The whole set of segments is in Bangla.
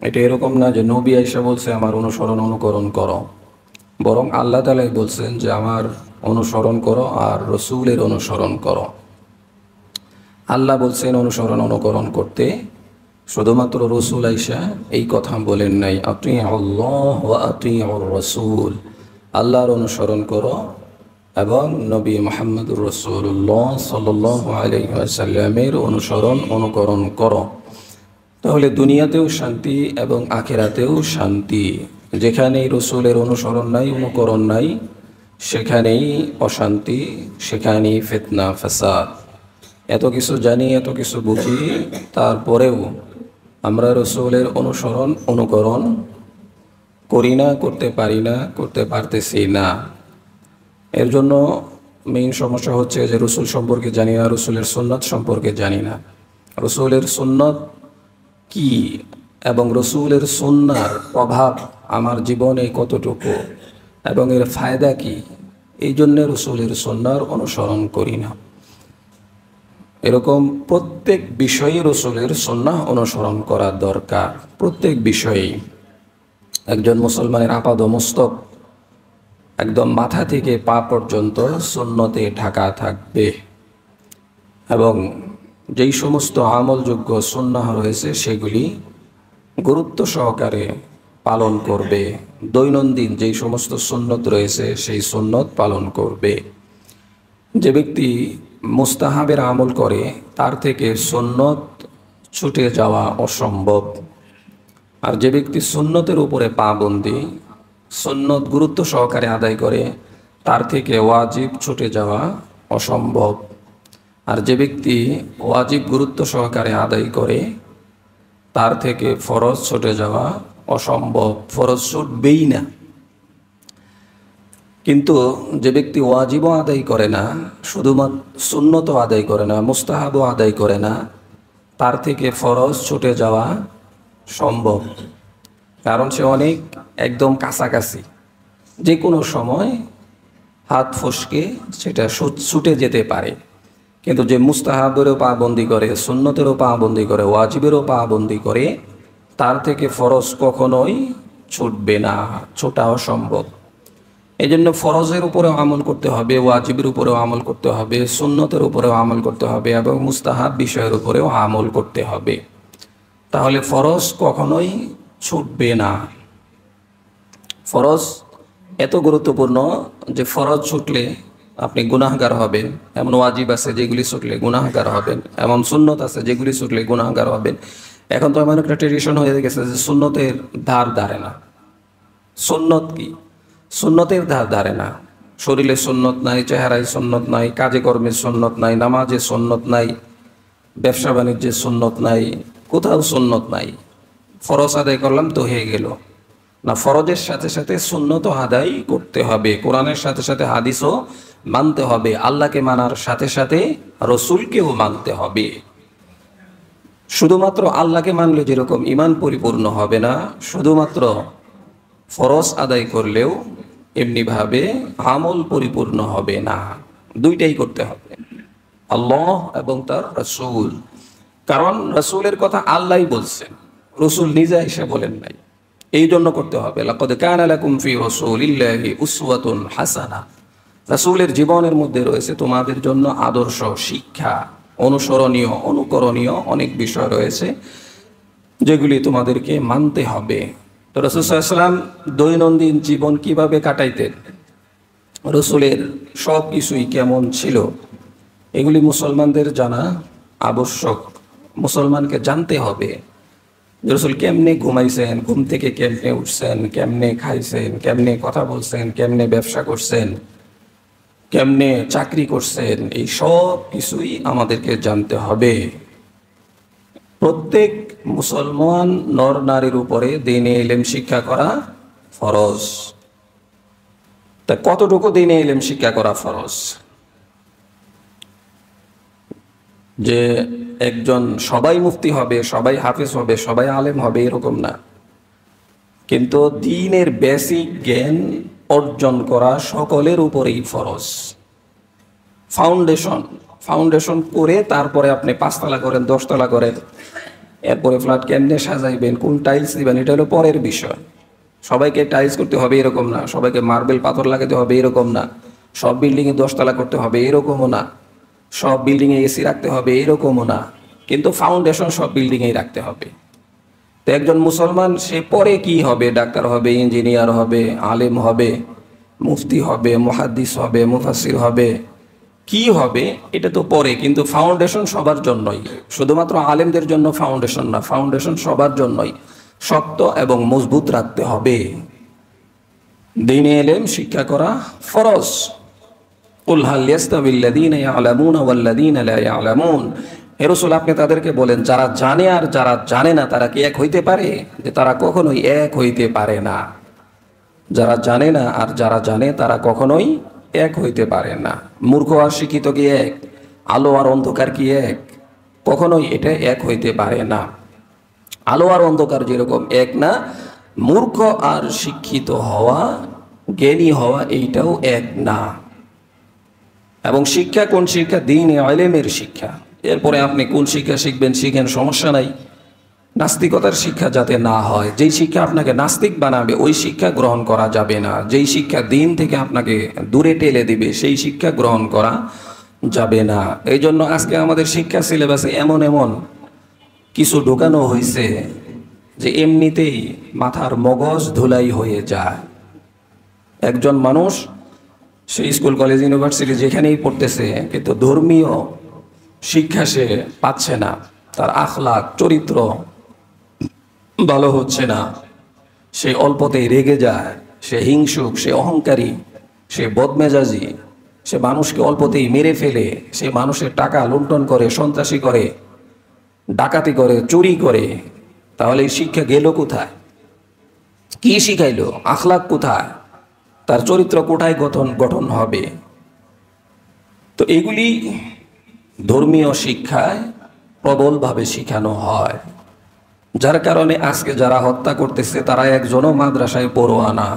এটা এরকম না যে নবী আয়েশা বলছে আমার অনুসরণ অনুকরণ করো, বরং আল্লাহ তাআলাই বলছেন যে আমার অনুসরণ করো আর রসুলের অনুসরণ করো। আল্লাহ বলছেন অনুসরণ অনুকরণ করতে, শুধুমাত্র রসুল আয়েশা এই কথা বলেন নাই, আতিউল্লাহ ওয়া আতিউর রসুল, আল্লাহর অনুসরণ করো এবং নবী মুহাম্মদুর রাসূলুল্লাহ সাল্লাল্লাহু আলাইহি ওয়াসাল্লামের অনুসরণ অনুকরণ করো। তাহলে দুনিয়াতেও শান্তি এবং আখিরাতেও শান্তি। যেখানেই রসুলের অনুসরণ নাই, অনুকরণ নাই, সেখানেই অশান্তি, সেখানেই ফিতনা ফাসাদ। এত কিছু জানি, এত কিছু বুঝি, তারপরেও আমরা রসুলের অনুসরণ অনুকরণ করি না, করতে পারি না, করতে পারতেছি না। এর জন্য মেইন সমস্যা হচ্ছে যে রসুল সম্পর্কে জানি না, রসুলের সুন্নত সম্পর্কে জানি না। রসুলের সুন্নত কি এবং রসুলের সুন্নার প্রভাব আমার জীবনে কতটুকু এবং এর ফায়দা কি, এই জন্যে রসুলের সুন্নার অনুসরণ করি না। এরকম প্রত্যেক বিষয়ে রসুলের সুন্নাহ অনুসরণ করা দরকার। প্রত্যেক বিষয়েই একজন মুসলমানের আপাদমস্তক একদম মাথা থেকে পা পর্যন্ত সুন্নতে ঢাকা থাকবে এবং যেই সমস্ত আমলযোগ্য সুন্নাহ রয়েছে সেগুলি গুরুত্ব সহকারে পালন করবে। দৈনন্দিন যেই সমস্ত সুন্নত রয়েছে সেই সুন্নত পালন করবে। যে ব্যক্তি মুস্তাহাবের আমল করে তার থেকে সুন্নত ছুটে যাওয়া অসম্ভব। আর যে ব্যক্তি সুন্নতের উপরে পাবন্দি, সুন্নত গুরুত্ব সহকারে আদায় করে, তার থেকে ওয়াজিব ছুটে যাওয়া অসম্ভব। আর যে ব্যক্তি ওয়াজিব গুরুত্ব সহকারে আদায় করে তার থেকে ফরজ ছুটে যাওয়া অসম্ভব, ফরজ ছুটবেই না। কিন্তু যে ব্যক্তি ওয়াজিবও আদায় করে না, শুধুমাত্র সুন্নতও আদায় করে না, মুস্তাহাবও আদায় করে না, তার থেকে ফরজ ছুটে যাওয়া সম্ভব। কারণ সে অনেক একদম কাছাকাছি, যে কোনো সময় হাত ফসকে সেটা ছুটে যেতে পারে। কিন্তু যে মুস্তাহাবেরও পাবন্দি করে, সুন্নতেরও পাবন্দি করে, ওয়াজিবেরও পাবন্দি করে, তার থেকে ফরজ কখনোই ছুটবে না, ছোটা অসম্ভব। এই জন্য ফরজের উপরেও আমল করতে হবে, ওয়াজিবের উপরেও আমল করতে হবে, সুন্নতের উপরেও আমল করতে হবে এবং মুস্তাহাব বিষয়ের উপরেও আমল করতে হবে। তাহলে ফরজ কখনোই ছুটবে না। ফরজ এত গুরুত্বপূর্ণ যে ফরজ ছুটলে আপনি গুনাহগার হবেন, এমন ওয়াজিব আছে যেগুলি ছুটলে গুনাহগার হবেন, এমন সুন্নত আছে যেগুলি ছুটলে গুনাহগার হবেন। এখন তো এমন একটা ট্রেডিশন হয়ে গেছে যে সুন্নতের ধার ধারে না। সুন্নত কি? সুন্নতের ধার ধারে না। শরীরে সুন্নত নাই, চেহারায় সুন্নত নাই, কাজে কর্মে সুন্নত নাই, নামাজে সুন্নত নাই, ব্যবসা বাণিজ্যে সুন্নত নাই, কোথাও সুন্নত নাই। ফরজ আদায় করলাম তো হয়ে গেল না, ফরজের সাথে সাথে সুন্নত আদায় করতে হবে, কোরআনের সাথে সাথে হাদিসও মানতে হবে, আল্লাহকে মানার সাথে সাথে রসুলকেও মানতে হবে। শুধুমাত্র আল্লাহকে মানলে যেরকম ঈমান পরিপূর্ণ হবে না, শুধুমাত্র ফরজ আদায় করলেও এমনিভাবে আমল পরিপূর্ণ হবে না। দুইটাই করতে হবে, আল্লাহ এবং তার রসুল। কারণ রসুলের কথা আল্লাহই বলছেন, রসুল নিজে এসে বলেন নাই। এই জন্য করতে হবে। লাকাদ কানা লাকুম ফি রাসূলিল্লাহি উসওয়াতুন হাসানাহ। রাসূলের জীবনের মধ্যে রয়েছে তোমাদের জন্য আদর্শ, শিক্ষা, অনুসরণীয়, অনুকরণীয় অনেক বিষয় রয়েছে যেগুলি তোমাদেরকে মানতে হবে। তো রাসূল সাল্লাল্লাহু আলাইহি ওয়াসাল্লাম দৈনন্দিন জীবন কিভাবে কাটাইতেন, রসুলের সব কিছুই কেমন ছিল, এগুলি মুসলমানদের জানা আবশ্যক। মুসলমানকে জানতে হবে রসুল কেমনে ঘুমাইছেন, ঘুম থেকে কেমনে উঠছেন, কেমনে খাইছেন, কেমনে কথা বলছেন, কেমনে ব্যবসা করছেন, কেমনে চাকরি করছেন, এই সব কিছুই আমাদেরকে জানতে হবে। প্রত্যেক মুসলমান নর নারীর উপরে দ্বীনে ইলম শিক্ষা করা ফরজ। তা কতটুকু দ্বীনে ইলম শিক্ষা করা ফরজ? যে একজন সবাই মুফতি হবে, সবাই হাফেজ হবে, সবাই আলেম হবে এরকম না, কিন্তু দ্বীনের বেসিক জ্ঞান অর্জন করা সকলের উপরেই ফরজ। ফাউন্ডেশন করে তারপরে আপনি 5 তলা করেন, 10 তলা করেন, এরপরে ফ্ল্যাট কেমনে সাজাইবেন, কোন টাইলস দিবেন, এটা হলো পরের বিষয়। সবাইকে টাইলস করতে হবে এরকম না, সবাইকে মার্বেল পাথর লাগাতে হবে এরকম না, সব বিল্ডিংয়ে 10 তলা করতে হবে এরকমও না, সব বিল্ডিংয়ে এসি রাখতে হবে এরকমও না, কিন্তু ফাউন্ডেশন সব বিল্ডিংয়েই রাখতে হবে। তো একজন মুসলমান সে পরে কি হবে, ডাক্তার হবে, ইঞ্জিনিয়ার হবে, আলেম হবে, মুফতি হবে, মুহাদ্দিস হবে, মুফাসসির হবে, কি হবে এটা তো পরে, কিন্তু ফাউন্ডেশন সবার জন্যই। শুধুমাত্র আলেমদের জন্য ফাউন্ডেশন না, ফাউন্ডেশন সবার জন্যই শক্ত এবং মজবুত রাখতে হবে। দ্বীনে ইলম শিক্ষা করা ফরজ। কুল হাল ইয়াস্তাবিল্লাযীনা ইয়ালামুনা ওয়াল্লাযীনা লা ইয়ালামুন, হে রাসূল আপনি তাদেরকে বলেন যারা জানে আর যারা জানে না তারা কি এক হইতে পারে? যে তারা কখনোই এক হইতে পারে না। যারা জানে না আর যারা জানে তারা কখনোই এক হইতে পারে না। মূর্খ আর শিক্ষিত কি এক? আলো আর অন্ধকার কি এক? কখনোই এটা এক হইতে পারে না। আলো আর অন্ধকার যেরকম এক না, মূর্খ আর শিক্ষিত হওয়া, জ্ঞানী হওয়া এইটাও এক না। এবং শিক্ষা কোন শিক্ষা? দ্বীনে ইলমের শিক্ষা। এরপরে আপনি কোন শিক্ষা শিখবেন শিখেন, সমস্যা নাই। নাস্তিকতার শিক্ষা যাতে না হয়, যেই শিক্ষা আপনাকে নাস্তিক বানাবে ওই শিক্ষা গ্রহণ করা যাবে না। যেই শিক্ষা দিন থেকে আপনাকে দূরে ঠেলে দিবে সেই শিক্ষা গ্রহণ করা যাবে না। এই জন্য আজকে আমাদের শিক্ষা সিলেবাসে এমন এমন কিছু ঢোকানো হয়েছে যে এমনিতেই মাথার মগজ ধুলাই হয়ে যায়। একজন মানুষ সে স্কুল কলেজ ইউনিভার্সিটি যেখানেই পড়তেছে, কিন্তু ধর্মীয় শিক্ষা সে পাচ্ছে না, তার আখলাক চরিত্র ভালো হচ্ছে না, সে অল্পতেই রেগে যায়, সে হিংসুক, সে অহংকারী, সে বদমেজাজি, সে মানুষকে অল্পতেই মেরে ফেলে, সে মানুষের টাকা লুণ্ঠন করে, সন্ত্রাসী করে, ডাকাতি করে, চুরি করে, তাহলে এই শিক্ষা গেল কোথায়? কি শিখাইলো? আখলাক কোথায়? তার চরিত্র কোথায় গঠন হবে? তো এগুলি ধর্মীয় শিক্ষায় প্রবলভাবে শিখানো হয়, যার কারণে আজকে যারা হত্যা করতেছে তারা একজনও মাদ্রাসায় পড়ুয়া না,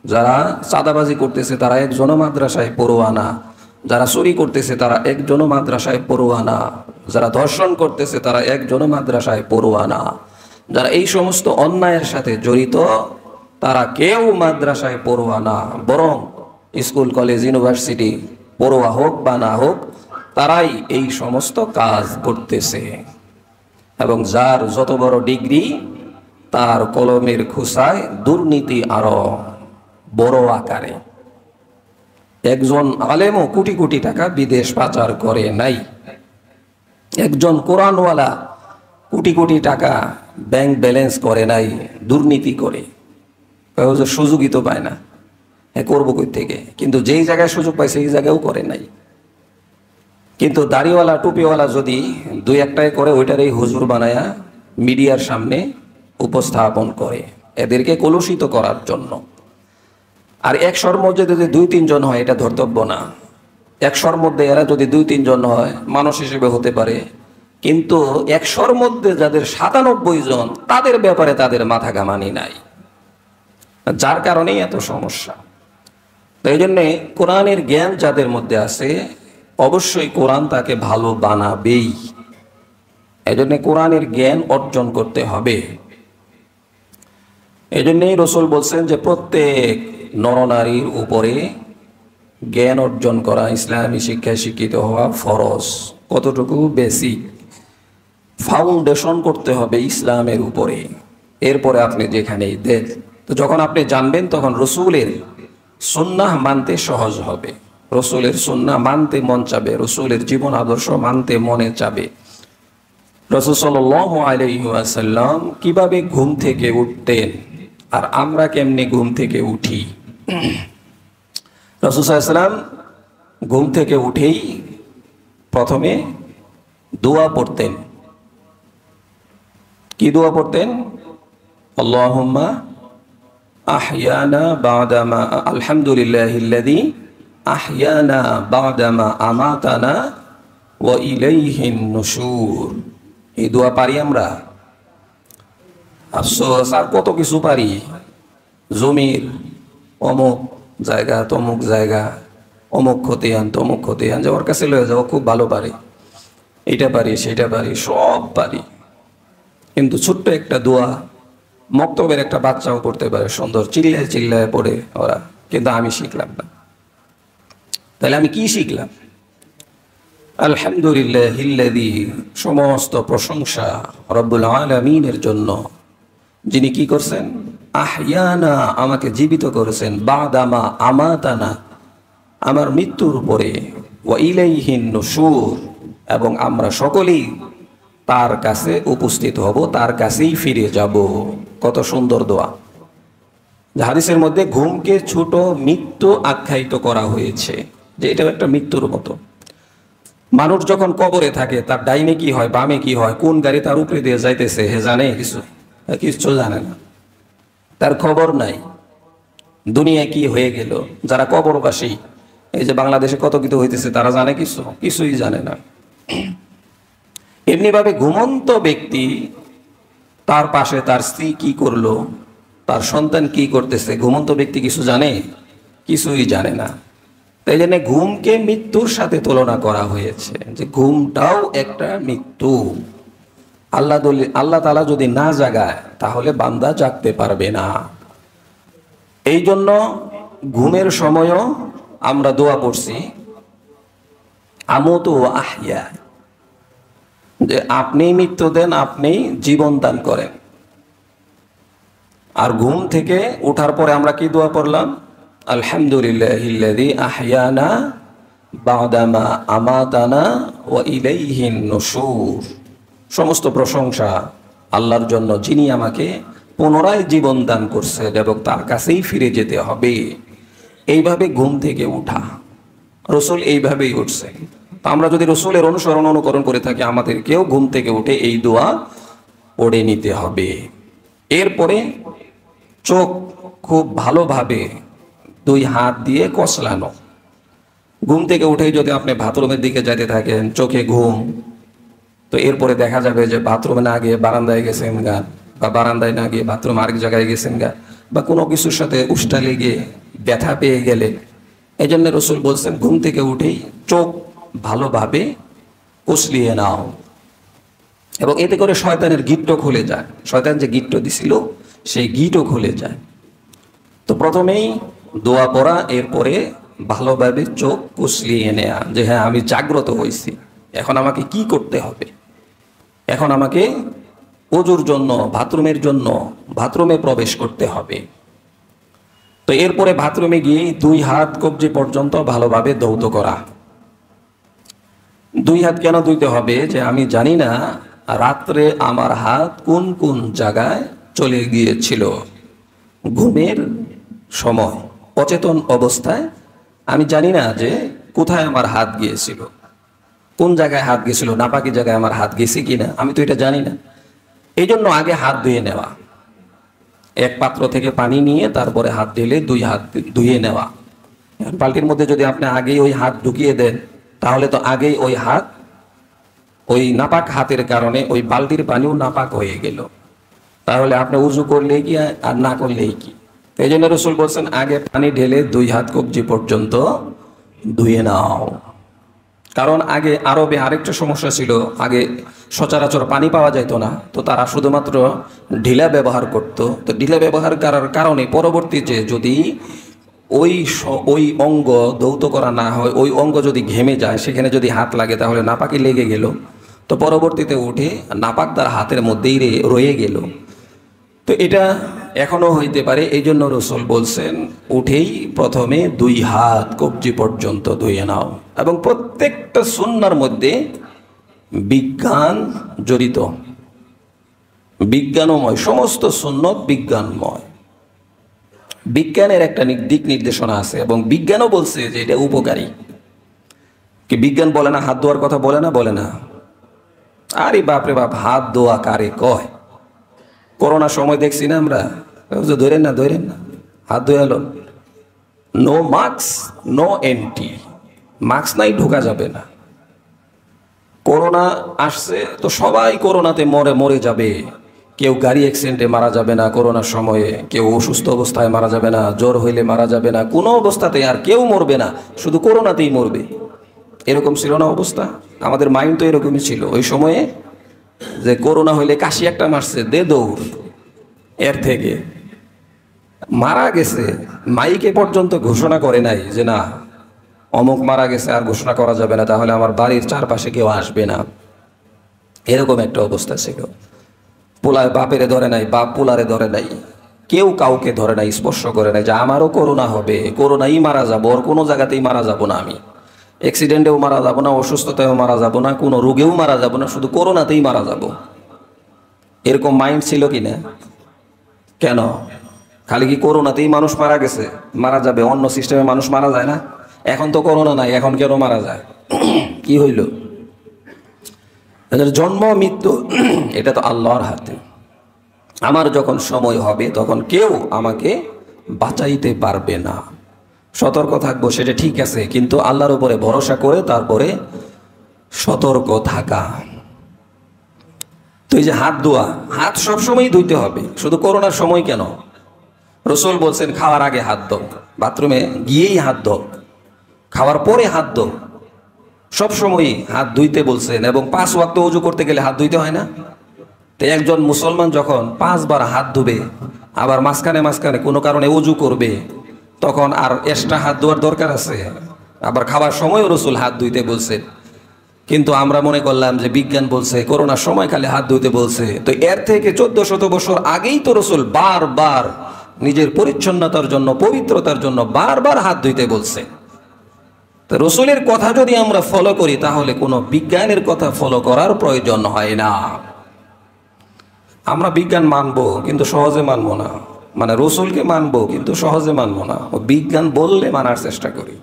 যারা চাঁদাবাজি করতেছে তারা একজনও মাদ্রাসায় পড়ুয়া না, যারা চুরি করতেছে তারা একজনও মাদ্রাসায় পড়ুয়া না, যারা ধর্ষণ করতেছে তারা একজনও মাদ্রাসায় পড়ুয়া না, যারা এই সমস্ত অন্যায়ের সাথে জড়িত তারা কেউ মাদ্রাসায় পড়ুয়া না, বরং স্কুল কলেজ ইউনিভার্সিটি পড়ুয়া হোক বা না হোক তারাই এই সমস্ত কাজ করতেছে। এবং যার যত বড় ডিগ্রি তার কলমের খোসায় দুর্নীতি আরো বড় আকারে। একজন আলেমও কোটি কোটি টাকা বিদেশ পাচার করে নাই, একজন কোরআনওয়ালা কোটি কোটি টাকা ব্যাংক ব্যালেন্স করে নাই, দুর্নীতি করে। সুযোগই তো পায় না, হ্যাঁ করবো কই থেকে, কিন্তু যেই জায়গায় সুযোগ পায় সেই জায়গায়ও করে নাই। কিন্তু দাড়িওয়ালা টুপিওয়ালা যদি দুই একটাই করে ওইটারই হুজুর বানায়া মিডিয়ার সামনে উপস্থাপন করে এদেরকে কলুষিত করার জন্য। আর একশোর মধ্যে যদি 2-3 জন হয় এটা ধর্তব্য না। একশোর মধ্যে এরা যদি 2-3 জন হয় মানুষ হিসেবে হতে পারে, কিন্তু একশোর মধ্যে যাদের 97 জন তাদের ব্যাপারে তাদের মাথা ঘামানি নাই, যার কারণেই এত সমস্যা। তাই জন্যে কোরআনের জ্ঞান যাদের মধ্যে আছে অবশ্যই কোরআন তাকে ভালো বানাবেই। এই জন্য কোরআনের জ্ঞান অর্জন করতে হবে। এই জন্যই রাসূল বলছেন যে প্রত্যেক নরনারীর উপরে জ্ঞান অর্জন করা, ইসলামী শিক্ষায় শিক্ষিত হওয়া ফরজ। কতটুকু? বেসিক ফাউন্ডেশন করতে হবে ইসলামের উপরে, এরপরে আপনি যেখানেই দেন। তো যখন আপনি জানবেন তখন রাসূলের সুন্নাহ মানতে সহজ হবে, রাসূলের সুন্নাহ মানতে মন চাবে, রাসূলের জীবন আদর্শ মানতে মনে চাবে। রাসূল সাল্লাল্লাহু আলাইহি ওয়াসাল্লাম কিভাবে ঘুম থেকে উঠতেন আর আমরা কেমনে ঘুম থেকে উঠি। রাসূল সাল্লাল্লাহু আলাইহি ওয়াসাল্লাম ঘুম থেকে উঠেই প্রথমে দোয়া পড়তেন। কি দোয়া পড়তেন? আল্লাহুম্মা আহইয়ানা বা'দামা আলহামদুলিল্লাহিল্লাযী আহইয়ানা বা'দামা আমাতানা ওয়া ইলাইহিন নুশুর। এই দোয়া পারি আমরা? আফসোস, আর কত কিছু পারি। জমির অমুক জায়গা, তমুক জায়গা, অমুক খতিয়ান, তমুক খতিয়ান, যে ওর কাছে লয়ে যাও খুব ভালো পারি, এটা পারি সেটা পারি, সব পারি। কিন্তু ছোট্ট একটা দোয়া মক্তবের একটা বাচ্চাও পড়তে পারে সুন্দর, চিল্লায় চিল্লায় পড়ে ওরা, কিন্তু আমি শিখলাম না। তাহলে আমি কি শিখলাম? আলহামদুলিল্লাহিল্লাযী, সমস্ত প্রশংসা রব্বুল আলামিনের জন্য, যিনি কি করছেন? আহইয়ানা, আমাকে জীবিত করেছেন, বাদামা আমাতানা, আমার মৃত্যুর পরে, ওয়া ইলাইহিন নুশুর, এবং আমরা সকলেই তার কাছে উপস্থিত হব, তার কাছেই ফিরে যাব। কত সুন্দর দোয়া। হাদিসের মধ্যে ঘুমকে ছোট মৃত্যু আখ্যায়িত করা হয়েছে, যে এটা একটা মৃত্যুর মতো। মানুষ যখন কবরে থাকে, তার ডাইনে কি হয়, বামে কি হয়, কোন গাড়ি তার উপরে দিয়ে যাইতেছে, হে জানে? কিছু জানে না, তার খবর নাই। দুনিয়ায় কি হয়ে গেল, যারা কবরবাসী, এই যে বাংলাদেশে কত কিছু হইতেছে, তারা জানে? কিছুই জানে না। এমনিভাবে ঘুমন্ত ব্যক্তি, তার পাশে তার স্ত্রী কি করলো, তার সন্তান কি করতেছে, ঘুমন্ত ব্যক্তি কিছু জানে? কিছুই জানে না। তাই জন্য ঘুমকে মৃত্যুর সাথে তুলনা করা হয়েছে, যে ঘুমটাও একটা মৃত্যু। আল্লাহ তাআলা যদি না জাগায়, তাহলে বান্দা জাগতে পারবে না। এই জন্য ঘুমের সময়ও আমরা দোয়া পড়ছি, আমুতু ওয়া আহইয়া, যে আপনি মৃত্যু দেন, আপনি জীবন দান করেন। আর ঘুম থেকে ওঠার পরে আমরা কি দোয়া পড়লাম? আলহামদুলিল্লাহিল্লাযী আহইয়ানা বাদামা আমাতানা ওয়া ইলাইহিন নুশুর, সমস্ত প্রশংসা আল্লাহর জন্য, যিনি আমাকে পুনরায় জীবন দান করছেন এবং তার কাছেই ফিরে যেতে হবে। এইভাবে ঘুম থেকে উঠা, রসুল এইভাবেই উঠছেন। আমরা যদি রসুলের অনুকরণ করে থাকি, আমাদেরকেও ঘুম থেকে উঠে এই দোয়া পড়ে নিতে হবে। এরপরে চোখ খুব ভালোভাবে 2 হাত দিয়ে কসলানো। ঘুম থেকে উঠেই যদি আপনি বাথরুমের দিকে যেতে থাকেন, চোখে ঘুম, তো এরপরে দেখা যাবে যে বাথরুমে না গিয়ে বারান্দায় গেছেন গা, বা বারান্দায় না গিয়ে বাথরুম আরেক জায়গায় গেছেন গা, বা কোনো কিছুর সাথে উষ্টা লেগে ব্যথা পেয়ে গেলেন। এই জন্য রসুল বলছেন, ঘুম থেকে উঠেই চোখ ভালোভাবে কসলিয়ে নাও, এবং এতে করে শয়তানের গিট্ট খুলে যায়। শয়তান যে গিট্ট দিছিল, সেই গিটও খুলে যায়। তো প্রথমেই দোয়া পড়া, এরপরে ভালোভাবে চোখ কসলিয়ে নেয়া, যে হ্যাঁ আমি জাগ্রত হয়েছি, এখন আমাকে কি করতে হবে? এখন আমাকে ওযুর জন্য, বাথরুমের জন্য বাথরুমে প্রবেশ করতে হবে। তো এরপরে বাথরুমে গিয়ে 2 হাত কবজি পর্যন্ত ভালোভাবে ধৌত করা। 2 হাত কেন ধুইতে হবে? যে আমি জানি না রাত্রে আমার হাত কোন কোন জায়গায় চলে গিয়েছিল। ঘুমের সময়, অচেতন অবস্থায় আমি জানি না যে কোথায় আমার হাত গিয়েছিল, কোন জায়গায় হাত গেছিল, নাপাকি জায়গায় আমার হাত গেছে কিনা, আমি তো এটা জানি না। এই জন্য আগে হাত ধুয়ে নেওয়া, এক পাত্র থেকে পানি নিয়ে তারপরে হাত ঢেলে 2 হাত ধুয়ে নেওয়া। বালতির মধ্যে যদি আপনি আগেই ওই হাত ঢুকিয়ে দেন, তাহলে তো আগেই ওই হাত, ওই নাপাক হাতের কারণে ওই বালতির পানিও নাপাক হয়ে গেল। তাহলে আপনি উজু করলেই কি আর না করলেই কি? এই জন্য রসুল বলছেন, আগে পানি ঢেলে 2 হাত কবজি পর্যন্ত ধুয়ে নাও। কারণ আগে আরবে আরেকটা সমস্যা ছিল, আগে সচরাচর পানি পাওয়া যেত না, তো তারা শুধুমাত্র ঢিলা ব্যবহার করত। তো ঢিলা ব্যবহার করার কারণে পরবর্তীতে যদি ওই অঙ্গ ধৌত করা না হয়, ওই অঙ্গ যদি ঘেমে যায়, সেখানে যদি হাত লাগে, তাহলে নাপাকি লেগে গেল, তো পরবর্তীতে উঠে নাপাক তার হাতের মধ্যেই রয়ে গেল। তো এটা এখনো হইতে পারে। এই জন্য রসুল বলছেন, উঠেই প্রথমে 2 হাত কবজি পর্যন্ত ধুয়ে নাও। এবং প্রত্যেকটা সুন্নার মধ্যে বিজ্ঞান জড়িত, বিজ্ঞানময়, সমস্ত সুন্নত বিজ্ঞানময়। বিজ্ঞানের একটা দিক নির্দেশনা আছে, এবং বিজ্ঞানও বলছে যে এটা উপকারী। কি বিজ্ঞান বলে না হাত ধোয়ার কথা? বলে না? আরে বাপরে বাপ, হাত ধোয়া কারে কয়? করোনার সময় দেখছি না আমরা, ধরেন না হাত ধুয়ে এলো, no mask no entry, mask নাই, ঢোকা যাবে না। করোনা আসছে তো সবাই করোনাতে মরে যাবে, কেউ গাড়ি অ্যাক্সিডেন্টে মারা যাবে না করোনার সময়ে, কেউ অসুস্থ অবস্থায় মারা যাবে না, জ্বর হইলে মারা যাবে না, কোনো অবস্থাতে আর কেউ মরবে না, শুধু করোনাতেই মরবে। এরকম ছিল না অবস্থা? আমাদের মাইন্ড তো এরকমই ছিল ওই সময়ে। যে করোনা হইলে কাশি একটা মারছে, দে দৌড়। এর থেকে মারা গেছে, মাইকে পর্যন্ত ঘোষণা করে নাই যে না অমুক মারা গেছে, আর ঘোষণা করা যাবে না, তাহলে আমার বাড়ির চারপাশে কেউ আসবে না। এরকম একটা অবস্থা ছিল। পোলায় বাপেরে ধরে নাই, বাপ পোলারে ধরে নাই, কেউ কাউকে ধরে নাই, স্পর্শ করে নাই যে আমারও করোনা হবে, করোনাই মারা যাবো, ওর কোনো জায়গাতেই মারা যাব না, আমি অ্যাক্সিডেন্টেও মারা যাব না, অসুস্থতায়ও মারা যাব না, কোনো রোগেও মারা যাব না, শুধু করোনাতেই মারা যাব। এরকম মাইন্ড ছিল কি না? কেন? খালি কি করোনাতেই মানুষ মারা গেছে, মারা যাবে, অন্য সিস্টেমে মানুষ মারা যায় না? এখন তো করোনা নাই, এখন কেন মারা যায়? কি হইল? জন্ম মৃত্যু এটা তো আল্লাহর হাতে। আমার যখন সময় হবে তখন কেউ আমাকে বাঁচাইতে পারবে না। সতর্ক থাকবো সেটা ঠিক আছে, কিন্তু আল্লাহর উপরে ভরসা করে তারপরে সতর্ক থাকা। তো এই যে হাত ধোয়া, হাত সবসময় ধুইতে হবে, শুধু করোনার সময় কেন? রসুল বলছেন খাওয়ার আগে হাত ধো, বাথরুমে গিয়েই হাত ধো, খাওয়ার পরে হাত ধো, সবসময় হাত ধুইতে বলছেন। এবং 5 ওয়াক্ত ওযু করতে গেলে হাত ধুইতে হয় না? তো একজন মুসলমান যখন 5 বার হাত ধুবে, আবার মাঝখানে মাঝখানে কোনো কারণে ওযু করবে, তখন আর এক্সট্রা হাত ধোয়ার দরকার আছে? আবার খাওয়ার সময়ও রসুল হাত ধুইতে বলছেন। কিন্তু আমরা মনে করলাম যে বিজ্ঞান বলছে করোনার সময় খালি হাত ধুইতে বলছে, তো এর থেকে 1400 বছর আগেই তো রসুল বারবার নিজের পরিচ্ছন্নতার জন্য, পবিত্রতার জন্য বারবার হাত ধুইতে বলছে। তো রসুলের কথা যদি আমরা ফলো করি তাহলে কোনো বিজ্ঞানের কথা ফলো করার প্রয়োজন হয় না। আমরা বিজ্ঞান মানবো কিন্তু সহজে মানবো না, মানে রসুলকে মানবো কিন্তু সহজে মানবো না, ও বিজ্ঞান বললে মানার চেষ্টা করি।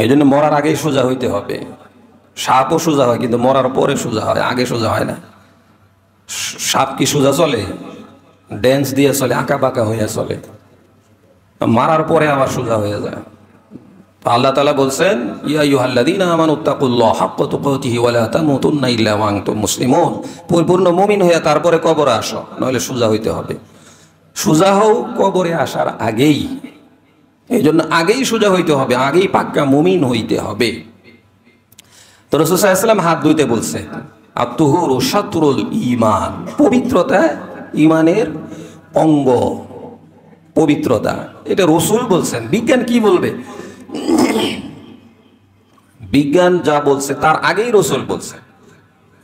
এই জন্য মরার আগেই সোজা হইতে হবে। সাপও সোজা হয় কিন্তু মরার পরে সোজা হয়, আগে সোজা হয় না। সাপ কি সোজা চলে? ড্যান্স দিয়ে চলে, আঁকা বাঁকা হইয়া চলে, মারার পরে আবার সোজা হয়ে যায়। আল্লাহ তাআলা বলছেন ইয়া আইয়ুহাল্লাযীনা আমানুত্তাকুল্লাহ হাক্কা তুকাতিহি ওয়া লা তামুতুন্না ইল্লা ওয়া আনতুম মুসলিমুন। পরিপূর্ণ মুমিন হয়ে তারপরে কবরে আসো, নইলে সোজা হইতে হবে। সোজা হও কবরে আসার আগেই, এই জন্য আগেই সোজা হইতে হবে, আগেই পাক্কা মুমিন হইতে হবে। তো রাসূল সাল্লাল্লাহু আলাইহি ওয়াসাল্লাম হাত ধুইতে বলছে। আত-তুহুরু শাতরুল ঈমান, পবিত্রতা ঈমানের অঙ্গ, পবিত্রতা, এটা রসুল বলছেন। বিজ্ঞান কি বলবে? বিজ্ঞান যা বলছে তার আগেই রসুল বলছে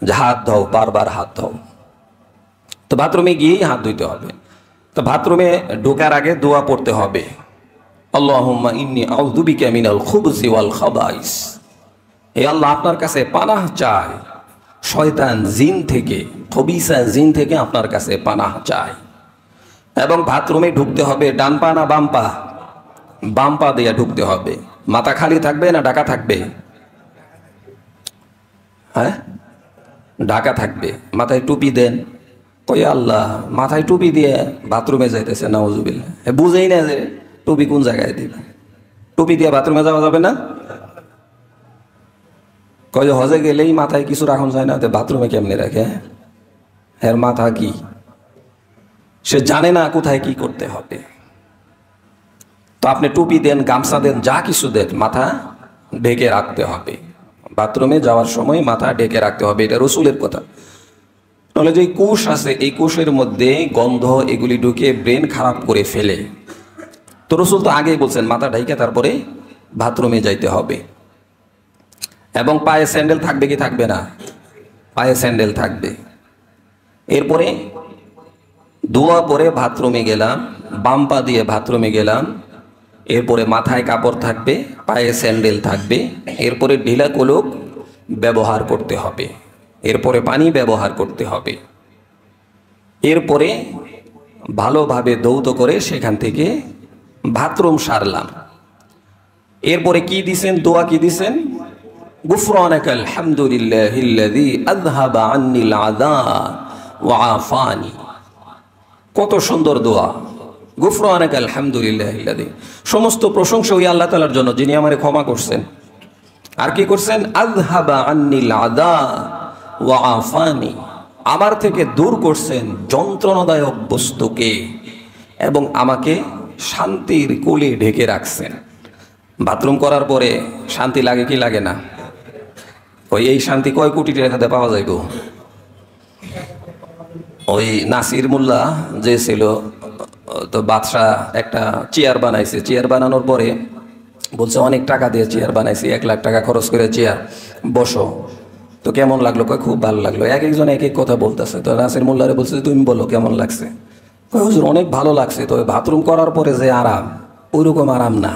যে হাত দাও, বারবার হাত দাও। তো বাথরুমে গিয়েই হাত ধুইতে হবে। তো বাথরুমে ঢোকার আগে দোয়া পড়তে হবে, আল্লাহুম্মা ইন্নী আউযু বিকা মিনাল খুবুসি ওয়াল খাবাইস। হে আল্লাহ, আপনার কাছে পানাহ চাই শয়তান জিন থেকে, খবিসা জিন থেকে আপনার কাছে পানাহ চাই। এবং বাথরুমে ঢুকতে হবে ডান পা না বাম পা? বাম পা দিয়ে ঢুকতে হবে। মাথা খালি থাকবে না ঢাকা থাকবে? হ্যাঁ, ঢাকা থাকবে। মাথায় টুপি দেন। কই আল্লাহ, মাথায় টুপি দিয়ে বাথরুমে যাইতেছে, নাউজুবিল্লাহ। বুঝেই না যে টুপি কোন জায়গায় দিবে। টুপি দিয়ে বাথরুমে যাওয়া যাবে না? কই হজে গেলেই মাথায় কিছু রাখুন যায় না, বাথরুমে কেমনে রাখে? এর মাথা কি? সে জানে না কোথায় কি করতে হবে। তো আপনি টুপি দেন, গামছা দেন, যা কিছু দেন, মাথা ঢেকে রাখতে হবে। বাথরুমে যাওয়ার সময় মাথা ঢেকে রাখতে হবে, এটা রসুলের কথা। তাহলে যে কোষ আছে, এই কোষের মধ্যে গন্ধ এগুলি ঢুকে ব্রেন খারাপ করে ফেলে। তো রসুল তো আগেই বলছেন মাথা ঢেকে তারপরে বাথরুমে যাইতে হবে। এবং পায়ে স্যান্ডেল থাকবে কি থাকবে না? পায়ে স্যান্ডেল থাকবে। এরপরে দোয়া পরে বাথরুমে গেলাম, বাম পা দিয়ে বাথরুমে গেলাম। এরপরে মাথায় কাপড় থাকবে, পায়ে স্যান্ডেল থাকবে। এরপরে ঢিলা কোলক ব্যবহার করতে হবে। এরপরে পানি ব্যবহার করতে হবে। এরপরে ভালোভাবে দৌত করে সেখান থেকে বাথরুম সারলাম। এরপরে কি দিছেন? দোয়া কি দিছেন? গুফরানাকাল হামদুলিল্লাহিল্লাযী আযহাবা আন্নিল আযা ওয়া আফানি। কত সুন্দর দোয়া, গুফরানাকাল হামদুলিল্লাহিল্লাযী। সমস্ত প্রশংসা ওই আল্লাহ তাআলার জন্য যিনি আমারে ক্ষমা করছেন। আর কি করছেন? আযহাবা আন্নিল আযা ওয়া আফানি, আমার থেকে দূর করছেন যন্ত্রণাদায়ক বস্তুকে এবং আমাকে শান্তির কোলে ঢেকে রাখছেন। বাথরুম করার পরে শান্তি লাগে কি লাগে না? ওই এই শান্তি কয় কোটি টাকাতে পাওয়া যাইব? ওই নাসির মোল্লা যে ছিল, তো বাদশাহ একটা চেয়ার বানাইছে, চেয়ার বানানোর পরে বলছে অনেক টাকা দিয়ে চেয়ার বানাইছি, 1 লাখ টাকা খরচ করে চেয়ার, বসো। তো কেমন লাগলো? কয় খুব ভালো লাগলো। এক একজন এক এক কথা বলতেছে। তো নাসির মোল্লারে বলছে তুমি বলো কেমন লাগছে? কয় হুজুর অনেক ভালো লাগছে, তবে বাথরুম করার পরে যে আরাম, ওইরকম আরাম না।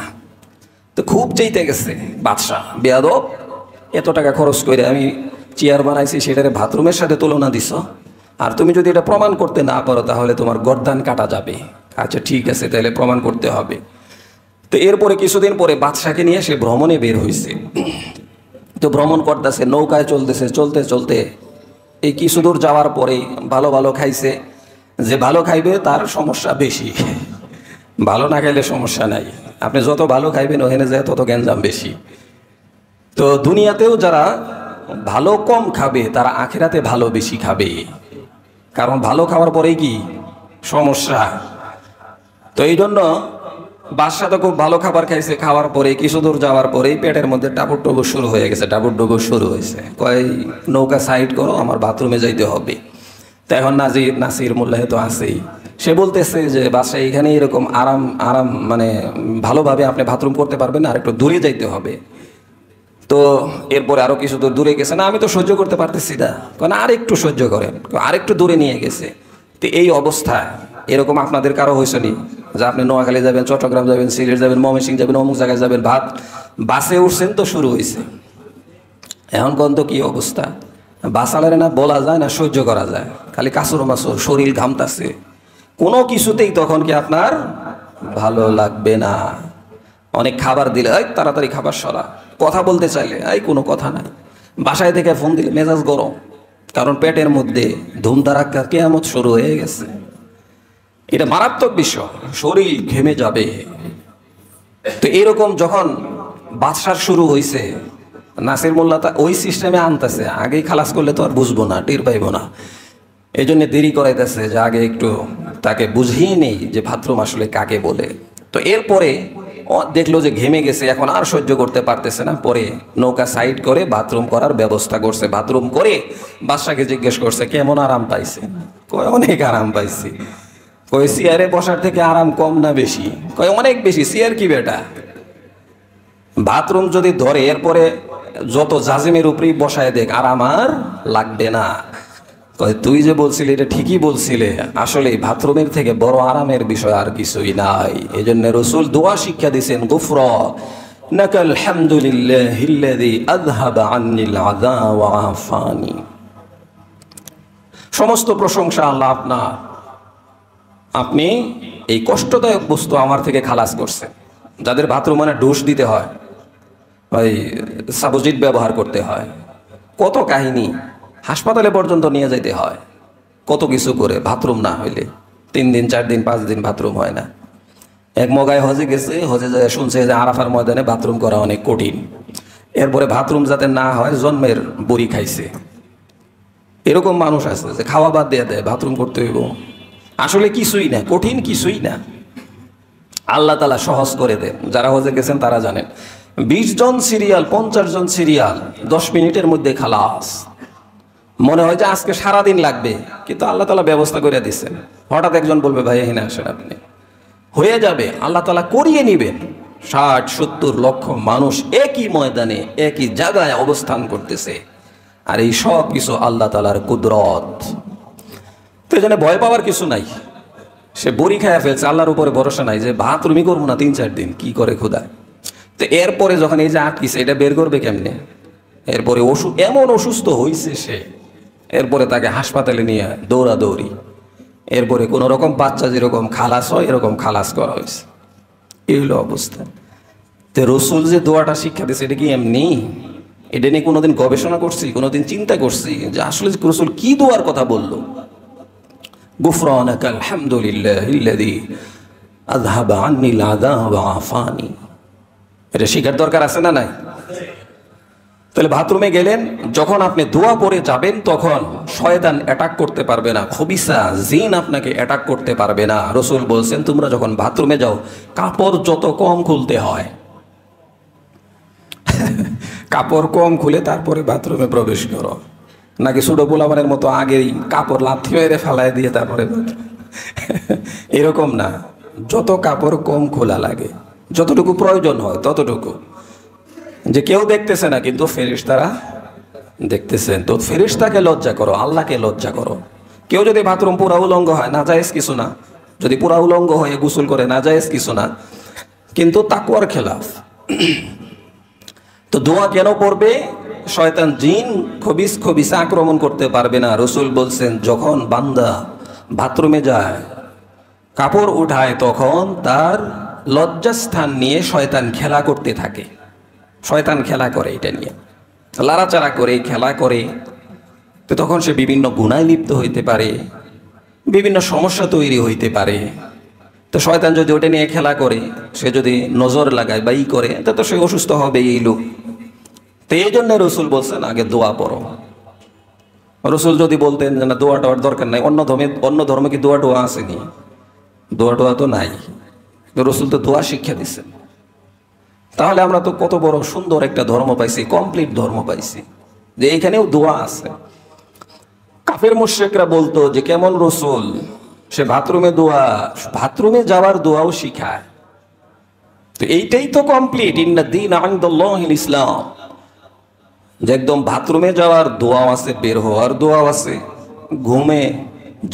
তো খুব চাইতে গেছে বাদশাহ, বেয়াদব, এত টাকা খরচ করে আমি চেয়ার বানাইছি, সেটারে বাথরুমের সাথে তুলনা দিছ, আর তুমি যদি এটা প্রমাণ করতে না পারো তাহলে তোমার গর্দান কাটা যাবে। আচ্ছা ঠিক আছে, তাহলে প্রমাণ করতে হবে। তো এরপরে কিছুদিন পরে বাদশাকে নিয়ে সে ভ্রমণে বের হয়েছে। তো ভ্রমণ করতেছে, নৌকায় চলতেছে, চলতে চলতে এই কিছু দূর যাওয়ার পরেই ভালো ভালো খাইছে। যে ভালো খাইবে তার সমস্যা বেশি, ভালো না খাইলে সমস্যা নাই। আপনি যত ভালো খাইবেন ওখানে যায় তত গ্যাঞ্জাম বেশি। তো দুনিয়াতেও যারা ভালো কম খাবে তারা আখিরাতে ভালো বেশি খাবে, কারণ ভালো খাওয়ার পরেই কি সমস্যা। তো এই জন্য বাদশা তো খুব ভালো খাবার খাইছে, খাওয়ার পরে কিছু দূর যাওয়ার পরেই পেটের মধ্যে টাপুর টুপুর শুরু হয়ে গেছে, টাপুর টুপুর শুরু হয়েছে। কয় নৌকা সাইড করো, আমার বাথরুমে যাইতে হবে। তো এখন নাসির মোল্লা তো আছেই, সে বলতেছে যে বাদশা এখানে এরকম আরাম আরাম মানে ভালোভাবে আপনি বাথরুম করতে পারবেন না, আর একটু দূরে যাইতে হবে। তো এরপরে আরো কিছু দূর দূরে গেছে, না আমি তো সহ্য করতে পারতেছি না, কারণ আর একটু সহ্য করেন, আরেকটু দূরে নিয়ে গেছে। তো এই অবস্থা এরকম আপনাদের কারো হয়েছে নি যে আপনি নোয়াখালী যাবেন, চট্টগ্রাম যাবেন, সিলেট যাবেন, ময়মনসিংহ যাবেন, অমুক জায়গায় যাবেন, বাসে উঠছেন তো শুরু হয়েছে। এখন কোন তো কি অবস্থা, বাসালারে না বলা যায় না সহ্য করা যায়, খালি কাসুর মাসুর, শরীর ঘামতাছে, কোনো কিছুতেই তখন কি আপনার ভালো লাগবে না। অনেক খাবার দিলে এই তাড়াতাড়ি খাবার সরা, কথা বলতে চাইলে এই কোনো কথা নাই, বাসায় থেকে ফোন দিলে মেজাজ গরম, কারণ পেটের মধ্যে ধুমধারাক্কা কিয়ামত শুরু হয়ে গেছে। এটা মারাত্মক বিষয়, শরীর ঘেমে যাবে। তো এরকম যখন বাদশার শুরু হয়েছে, নাসির মোল্লা ওই সিস্টেমে আনতেছে, আগেই খালাস করলে তো আর বুঝবো না, টের পাইবো না, এই জন্য দেরি করাইতেছে যে আগে একটু তাকে বুঝিয়ে নেই যে বাথরুম আসলে কাকে বলে। তো এরপরে দেখলো যে ঘেমে গেছে, এখন আর সহ্য করতে পারতেছে না, পরে নৌকা সাইড করে বাথরুম করার ব্যবস্থা করছে। বাথরুম করে বাদশাকে জিজ্ঞেস করছে কেমন আরাম পাইছে? কয় অনেক আরাম পাইছি। কয় চেয়ারে বসার থেকে আরাম কম না বেশি? কয় অনেক বেশি। চেয়ার কি বেটা, বাথরুম যদি ধরে এরপরে যত জাজিমের উপরেই বসায় দেখ, আরাম আর লাগবে না। কয় তুই যে বলছিলি এটা ঠিকই বলছিলে, আসলে বাথরুমের থেকে বড় আরামের বিষয় আর কিছুই নাই। এই জন্য রসুল দোয়া শিক্ষা দিয়েছেন, গুফরানাকা আলহামদুলিল্লাহিল্লাযী আযহাবা আন্নিল আযা ওয়া আফানি। সমস্ত প্রশংসা আল্লাহ আপনার, আপনি এই কষ্টদায়ক বস্তু আমার থেকে খালাস করছেন। যাদের বাথরুমে ডোজ দিতে হয়, ওই সাবজিট ব্যবহার করতে হয়, কত কাহিনী, হাসপাতালে পর্যন্ত নিয়ে যেতে হয়, কত কিছু করে বাথরুম না হইলে 3 দিন 4 দিন 5 দিন বাথরুম হয় না। এক মগায় হজে গেছে, হজে যায় শুনছে যে আরাফার ময়দানে বাথরুম করা অনেক কঠিন। এরপরে বাথরুম যাতে না হয় জন্মের বড়ি খাইছে। এরকম মানুষ আছে যে খাওয়া বাদ দিয়ে দেয়, বাথরুম করতে হইব। আসলে কিছুই না, কঠিন কিছুই না, আল্লাহ তাআলা সহজ করে দেন। যারা হজে গেছেন তারা জানেন, 20 জন সিরিয়াল, 50 জন সিরিয়াল, 10 মিনিটের মধ্যে খালাস। মনে হয় যে আজকে সারাদিন লাগবে, কিন্তু আল্লাহ তাআলা ব্যবস্থা করে দিচ্ছেন। হঠাৎ একজন বলবে ভাই এখানে আসেন, আপনি হয়ে যাবে, আল্লাহ তাআলা করিয়ে নিবেন। 60-70 লক্ষ মানুষ একই ময়দানে একই জায়গায় অবস্থান করতেছে, আর এই সব কিছু আল্লাহ তাআলার কুদরত। তো এই জন্য ভয় পাওয়ার কিছু নাই। সে বড়ি খায়া ফেলছে, আল্লাহর উপরে ভরসা নাই যে বাথরুমই করবো না 3-4 দিন, কি করে খোদা। তো এরপরে যখন এই যে আটকিছে, এটা বের করবে কেমনে? এরপরে এমন অসুস্থ হয়েছে সে, এরপরে তাকে হাসপাতালে নিয়ে দৌড়াদৌড়ি, এরপরে কোনো রকম বাচ্চা যেরকম খালাস হয় এরকম খালাস করা হয়েছে। এই হলো অবস্থা। তো রসুল যে দোয়াটা শিক্ষা দিয়েছে, এটা কি এমনি? এটা নিয়ে কোনোদিন গবেষণা করছি, কোনোদিন চিন্তা করছি যে আসলে রসুল কি দোয়ার কথা বললো? গুফরানাকা আলহামদুলিল্লাহিল্লাযী আযহাবা আন্নিল আযা ওয়া আফানি। এটা শিখার দরকার আছে না নাই? তাহলে বাথরুমে গেলেন, যখন আপনি দোয়া পড়ে যাবেন তখন শয়তান অ্যাটাক করতে পারবে না, খবিসা জিন আপনাকে অ্যাটাক করতে পারবে না। রসুল বলছেন তোমরা যখন বাথরুমে যাও কাপড় যত কম খুলতে হয়, কাপড় কম খুলে তারপরে বাথরুমে প্রবেশ করো, নাকি ছোট পোলাপানের মতো আগেই কাপড় লাথি মেরে ফেলায় দিয়ে তারপরে এরকম না। যত কাপড় কম খোলা লাগে, যতটুকু প্রয়োজন হয় ততটুকু, যে কেউ দেখতেছে না কিন্তু ফেরেশতারা দেখতেছেন। তো ফেরেশতাকে লজ্জা করো, আল্লাহকে লজ্জা করো। কেউ যদি বাথরুম পুরা উলঙ্গ হয় না জায়েজ কিছু না, যদি পুরা উলঙ্গ হয়ে গোসল করে না জায়েজ কিছু না, কিন্তু তাকওয়ার খেলাফ। তো দোয়া কেন পড়বে? শয়তান জিন খবিস আক্রমণ করতে পারবে না। রসুল বলছেন যখন বান্দা বাথরুমে যায়, কাপড় উঠায়, তখন তার লজ্জাস্থান নিয়ে শয়তান খেলা করতে থাকে। শয়তান খেলা করে এটা নিয়ে, লাড়াচাড়া করে, খেলা করে। তো তখন সে বিভিন্ন গুনায় লিপ্ত হইতে পারে, বিভিন্ন সমস্যা তৈরি হইতে পারে। তো শয়তান যদি ওটা নিয়ে খেলা করে, সে যদি নজর লাগায় বা করে, তো সে অসুস্থ হবে এই লোক। তো এই জন্য রসুল বলছেন আগে দোয়া পড়ো। রসুল যদি বলতেন যে না দোয়া টোয়ার দরকার নাই, অন্য ধর্মে কি দোয়া টোয়া আসেনি? দোয়া টোয়া তো নাই। রসুল তো দোয়া শিক্ষা দিচ্ছেন। তাহলে আমরা তো কত বড় সুন্দর একটা ধর্ম পাইছি, কমপ্লিট ধর্ম পাইছি, যে এইখানেও দোয়া আছে। কাফের মুশরিকরা বলতো যে কেমন রসুল, সে বাথরুমে যাওয়ার দোয়াও শিখায়। তো এইটাই তো কমপ্লিট, ইন্না দীন ইনদাল্লাহিল ইসলাম, যে একদম বাথরুমে যাওয়ার দোয়াও আছে, বের হওয়ার দোয়াও আছে, ঘুমে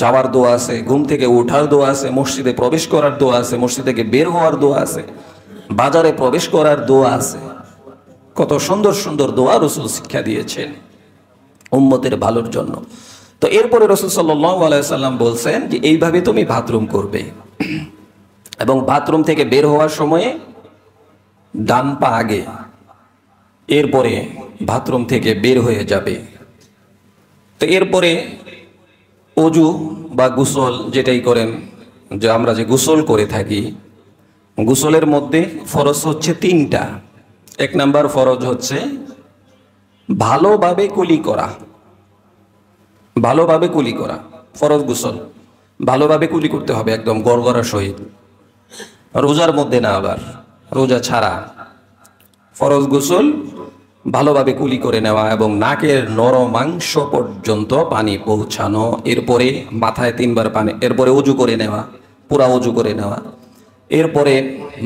যাওয়ার দোয়া আছে, ঘুম থেকে ওঠার দোয়া আছে, মসজিদে প্রবেশ করার দোয়া আছে, মসজিদ থেকে বের হওয়ার দোয়া আছে, বাজারে প্রবেশ করার দোয়া আছে। কত সুন্দর সুন্দর দোয়া রসুল শিক্ষা দিয়েছেন উম্মতের ভালোর জন্য। তো এরপরে রসুল সাল্লাল্লাহু আলাইহি সাল্লাম বলছেন যে এইভাবে তুমি বাথরুম করবে, এবং বাথরুম থেকে বের হওয়ার সময়ে ডান পা আগে, এরপরে বাথরুম থেকে বের হয়ে যাবে। তো এরপরে অজু বা গোসল যেটাই করেন, যে আমরা যে গোসল করে থাকি, গোসলের মধ্যে ফরজ হচ্ছে 3টা। 1 নাম্বার ফরজ হচ্ছে ভালোভাবে কুলি করা। ভালোভাবে কুলি করা ফরজ গোসল, ভালোভাবে কুলি করতে হবে একদম গড়গড়া সহিত, রোজার মধ্যে না, আবার রোজা ছাড়া। ফরজ গোসল ভালোভাবে কুলি করে নেওয়া এবং নাকের নরমাংস পর্যন্ত পানি পৌঁছানো। এরপরে মাথায় 3বার পানি, এরপরে অজু করে নেওয়া, পুরা অজু করে নেওয়া। এরপরে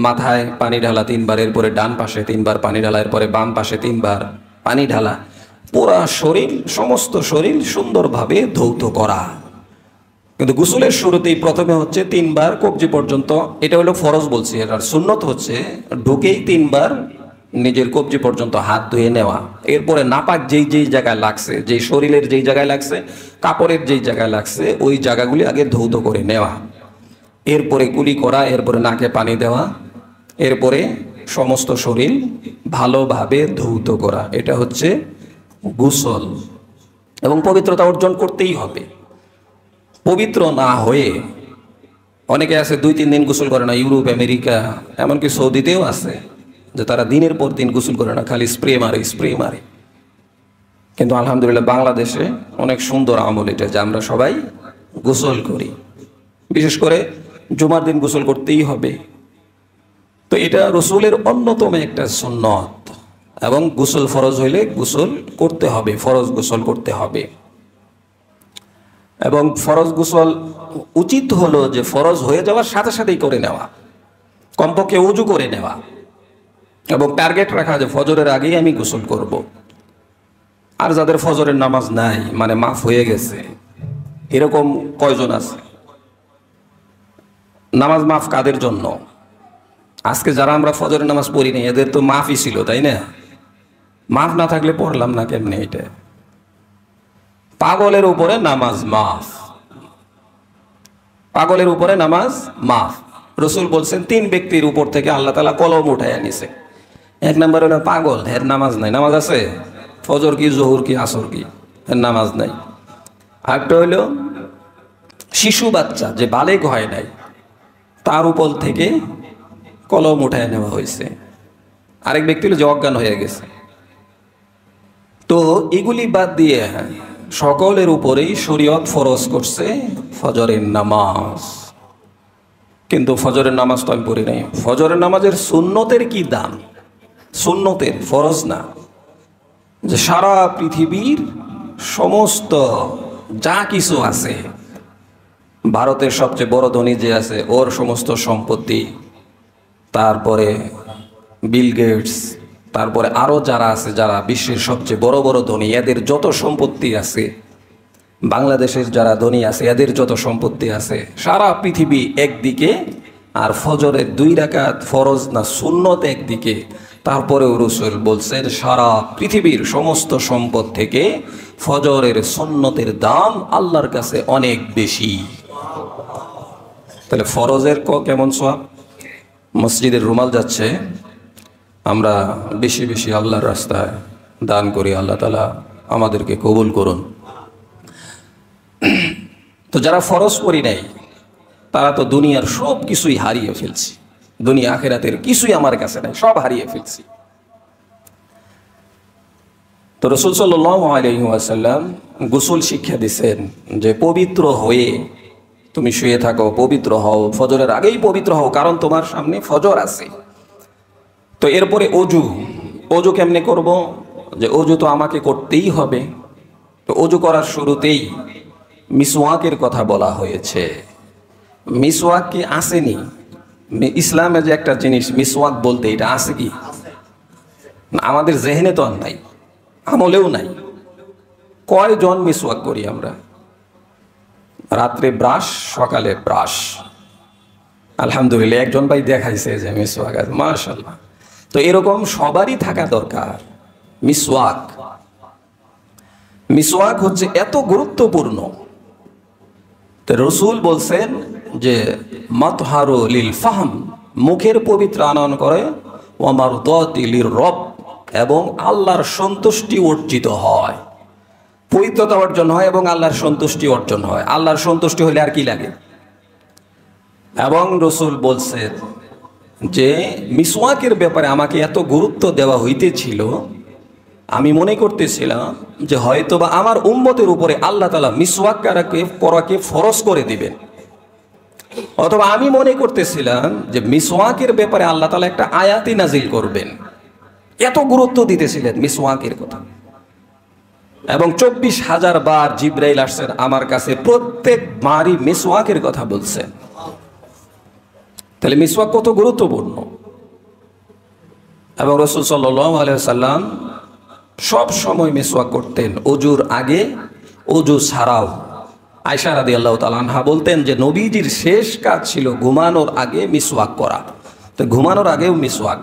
মাথায় পানি ঢালা 3বার, এরপরে ডান পাশে 3বার পানি ঢালা, এরপরে বাম পাশে 3বার পানি ঢালা। পুরা শরীর, সমস্ত শরীর সুন্দরভাবে ধৌত করা। কিন্তু গোসলের শুরুতেই প্রথমে হচ্ছে 3বার কবজি পর্যন্ত, এটা হলো ফরজ বলছি। আর সুন্নত হচ্ছে ঢুকেই 3বার নিজের কবজি পর্যন্ত হাত ধুয়ে নেওয়া। এরপরে নাপাক যেই যেই জায়গায় লাগছে, যেই শরীরের যেই জায়গায় লাগছে, কাপড়ের যেই জায়গায় লাগছে, ওই জায়গাগুলি আগে ধৌত করে নেওয়া। এরপরে কুলি করা, এরপরে নাকে পানি দেওয়া, এরপরে সমস্ত শরীর ভালোভাবে ধৌত করা। এটা হচ্ছে গোসল। এবং পবিত্রতা অর্জন করতেই হবে। পবিত্র না হয়ে অনেকে আছে 2-3 দিন গোসল করে না। ইউরোপ, আমেরিকা, এমনকি সৌদিতেও আছে যে তারা দিনের পর দিন গোসল করে না, খালি স্প্রে মারে। কিন্তু আলহামদুলিল্লাহ বাংলাদেশে অনেক সুন্দর আমল এটা, যে আমরা সবাই গোসল করি। বিশেষ করে জুমার দিন গোসল করতেই হবে। তো এটা রসুলের অন্যতম একটা সুন্নত, এবং গোসল ফরজ হইলে গোসল করতে হবে, ফরজ গোসল করতে হবে। এবং ফরজ গোসল উচিত হলো যে ফরজ হয়ে যাওয়ার সাথে সাথেই করে নেওয়া, কমপক্ষে উজু করে নেওয়া, এবং টার্গেট রাখা যে ফজরের আগেই আমি গোসল করব। আর যাদের ফজরের নামাজ নাই, মানে মাফ হয়ে গেছে, এরকম কয়জন আছে? নামাজ মাফ কাদের জন্য? আজকে যারা আমরা ফজরের নামাজ পড়ি না, এদের তো মাফই ছিল, তাই না? মাফ না থাকলে পড়লাম না কেমনে? এটা পাগলের উপরে নামাজ মাফ, পাগলের উপরে নামাজ মাফ। রসুল বলছেন 3 ব্যক্তির উপর থেকে আল্লাহ তাআলা কলম উঠায় আনিছে। 1 নাম্বার হলো পাগল, এর নামাজ নাই। নামাজ আছে, ফজর কি, জোহর কি, আসর কি, এর নামাজ নাই। আরেকটা হইলো শিশু বাচ্চা, যে বালেগ হয় নাই, তার উপর থেকে কলম উঠায় নেওয়া হয়েছে। আরেক ব্যক্তি হলো যে অজ্ঞান হয়ে গেছে। তো এগুলি বাদ দিয়ে সকলের উপরেই শরীয়ত ফরজ করছে ফজরের নামাজ। কিন্তু ফজরের নামাজ তো আমি পড়ি নাই। ফজরের নামাজের সুন্নতের কি দাম? সুন্নতের, ফরজ না। যে সারা পৃথিবীর সমস্ত যা কিছু আছে, ভারতের সবচেয়ে বড় ধনী যে আছে ওর সমস্ত সম্পত্তি, তারপরে বিল গেটস, তারপরে আরও যারা আছে যারা বিশ্বের সবচেয়ে বড় বড় ধনী, এদের যত সম্পত্তি আছে, বাংলাদেশের যারা ধনী আছে এদের যত সম্পত্তি আছে, সারা পৃথিবী একদিকে, আর ফজরের 2 রাকাত ফরজ না সুন্নত একদিকে। তারপরেও রাসূল বলছেন সারা পৃথিবীর সমস্ত সম্পদ থেকে ফজরের সুন্নতের দাম আল্লাহর কাছে অনেক বেশি। তাহলে ফরজের কেমন সওয়াব? মসজিদের রুমাল যাচ্ছে, আমরা বেশি বেশি আল্লাহর রাস্তায় দান করি, আল্লাহ তাআলা আমাদেরকে কবুল করুন। তো যারা ফরজ করি নাই তারা তো দুনিয়ার সব কিছুই হারিয়ে ফেলছি, দুনিয়া আখিরাতের কিছুই আমার কাছে নাই, সব হারিয়ে ফেলছি। তো রাসূল সাল্লাল্লাহু আলাইহি ওয়াসাল্লাম গোসল শিক্ষা দিয়েছেন যে পবিত্র হয়ে তুমি শুয়ে থাকো, পবিত্র হও, ফজরের আগেই পবিত্র হও, কারণ তোমার সামনে ফজর আছে। তো এরপরে অজু কেমনে করব? যে অজু তো আমাকে করতেই হবে। তো অজু করার শুরুতেই মিসওয়াকের কথা বলা হয়েছে। মিসওয়াক কি আসেনি? ইসলামে যে একটা জিনিস মিসওয়াক বলতে, এটা আছে কি? আমাদের জেহেনে তো আর নাই, আমলেও নাই। কয়জন মিসওয়াক করি আমরা? রাত্রে ব্রাশ, সকালে ব্রাশ। আলহামদুলিল্লাহ একজন ভাই দেখাইছে যে মিসওয়াক আছে, মাশাআল্লাহ। তো এরকম সবারই থাকা দরকার মিসওয়াক। মিসওয়াক হচ্ছে এত গুরুত্বপূর্ণ। তো রাসূল বলছেন যে মাতহারু লিল ফাহম, মুখের পবিত্র আনয়ন করে, ওয়া মারদাতি লির রব, এবং আল্লাহর সন্তুষ্টি অর্জিত হয়, পবিত্রতা অর্জন হয় এবং আল্লাহর সন্তুষ্টি অর্জন হয়। আল্লাহর সন্তুষ্টি হলে আর কি লাগে? এবং রাসূল বলছেন যে মিসওয়াকের ব্যাপারে আমাকে এত গুরুত্ব দেওয়া হইতেছিল, আমি মনে করতেছিলাম যে হয়তোবা আমার উম্মতের উপরে আল্লাহ তাআলা মিসওয়াক করাকে ফরজ করে দিবেন, অথবা আমি মনে করতেছিলাম যে মিসওয়াকের ব্যাপারে আল্লাহ তাআলা একটা আয়াতই নাজিল করবেন। এত গুরুত্ব দিতেছিলেন মিসওয়াকের কথা। এবং 24,000 বার জিবরাইল আসছেন আমার কাছে, প্রত্যেক বারই মিসওয়াকের কথা বলছেন। তাহলে মিসওয়াক কত গুরুত্বপূর্ণ। এবং রাসূল সাল্লাল্লাহু আলাইহি ওয়াসাল্লাম সব সময় মিসওয়াক করতেন, ওজুর আগে, ওজু ছাড়াও। আয়েশা রাদিয়াল্লাহু তাআলা আনহা বলতেন যে নবীজির শেষ কাজ ছিল ঘুমানোর আগে মিসওয়াক করা। তো ঘুমানোর আগেও মিসওয়াক,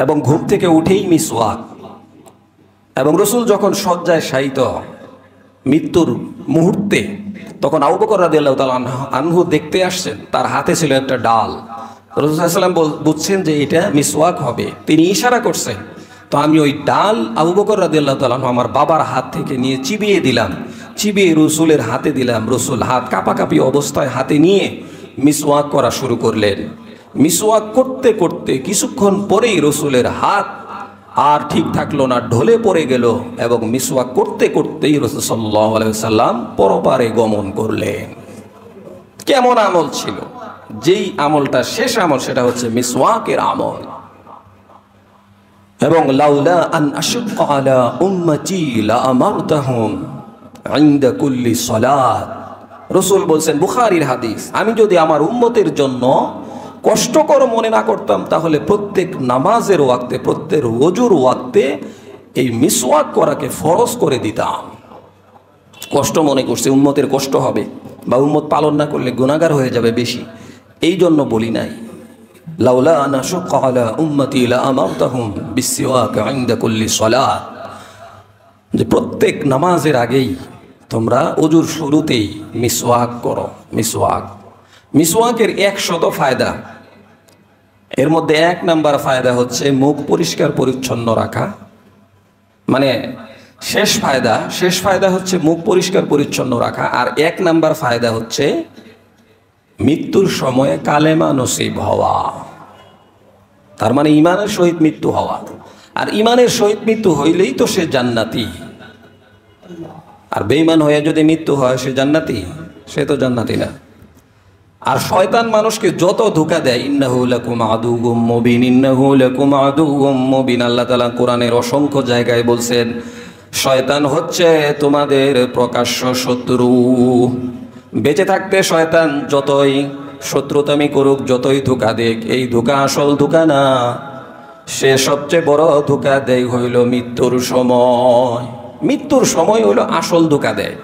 এবং ঘুম থেকে উঠেই মিসওয়াক। এবং রাসূল যখন শয্যায় শায়িত মৃত্যুর মুহূর্তে, তখন আবু বকর রাদিয়াল্লাহু তাআলা আনহু দেখতে আসছেন, তার হাতে ছিল একটা ডাল। রাসূল সাল্লাল্লাহু আলাইহি ওয়াসাল্লাম বুঝছেন যে এটা মিসওয়াক হবে, তিনি ইশারা করছেন। তো আমি ওই ডাল আবু বকর রাদিয়াল্লাহু তাআলা আনহু আমার বাবার হাত থেকে নিয়ে চিবিয়ে দিলাম, চিবিয়ে রাসূলের হাতে দিলাম। রাসূল হাত কাঁপাকাঁপি অবস্থায় হাতে নিয়ে মিসওয়াক করা শুরু করলেন। মিসওয়াক করতে করতে কিছুক্ষণ পরেই রাসূলের হাত আর ঠিক থাকলো না, ঢলে পড়ে গেল, এবং মিসওয়াক করতে করতেই রাসূল সাল্লাল্লাহু আলাইহি ওয়াসাল্লাম পরপারে গমন করলেন। কেমন আমল ছিল? যেই আমলটা শেষ আমল, সেটা হচ্ছে মিসওয়াকের আমল। এবং লাউলা আন আশুক্কা আলা উম্মতি লা আমারতাহুম ইনদা কুল্লি সালাত, রাসূল বলছেন, বুখারীর হাদিস, আমি যদি আমার উম্মতের জন্য কষ্টকর মনে না করতাম, তাহলে প্রত্যেক নামাজের ওয়াক্তে, প্রত্যেক ওযুর ওয়াক্তে এই মিসওয়াক করাকে ফরজ করে দিতাম। কষ্ট মনে করছে উম্মতের কষ্ট হবে, বা উম্মত পালন না করলে গুনাহগার হয়ে যাবে বেশি, এই জন্য বলি নাই। লাউলা আন আশুক্কা আলা উম্মতি লা আমারতাহুম বিসওয়াক ইনদা কুল্লি সালাত, যে প্রত্যেক নামাজের আগেই তোমরা ওযুর শুরুতেই মিসওয়াক করো। মিসওয়াকের 100 ফায়দা, এর মধ্যে 1 নাম্বার ফায়দা হচ্ছে মুখ পরিষ্কার পরিচ্ছন্ন রাখা। মানে শেষ ফায়দা হচ্ছে মুখ পরিষ্কার পরিচ্ছন্ন রাখা। আর 1 নাম্বার ফায়দা হচ্ছে মৃত্যুর সময়ে কালেমা নসিব হওয়া, তার মানে ইমানের সহিত মৃত্যু হওয়া। আর ইমানের সহিত মৃত্যু হইলেই তো সে জান্নাতি। আর বেঈমান হয়ে যদি মৃত্যু হয় সে জান্নাতি? সে তো জান্নাতি না। আর শয়তান মানুষকে যত ধোঁকা দেয়, ইন্নাহু লাকুম আদুউম মুবিন, ইন্নাহু লাকুম আদুউম মুবিন, আল্লাহ তাআলা কোরআনের অসংখ্য জায়গায় বলছেন শয়তান হচ্ছে তোমাদের প্রকাশ্য শত্রু। বেঁচে থাকতে শয়তান যতই শত্রুতামি করুক, যতই ধোঁকা দেখ, এই ধোঁকা আসল ধোঁকা না, সে সবচেয়ে বড় ধোঁকা দেয় হইল মৃত্যুর সময়। মৃত্যুর সময় হইল আসল ধোঁকা দেয়।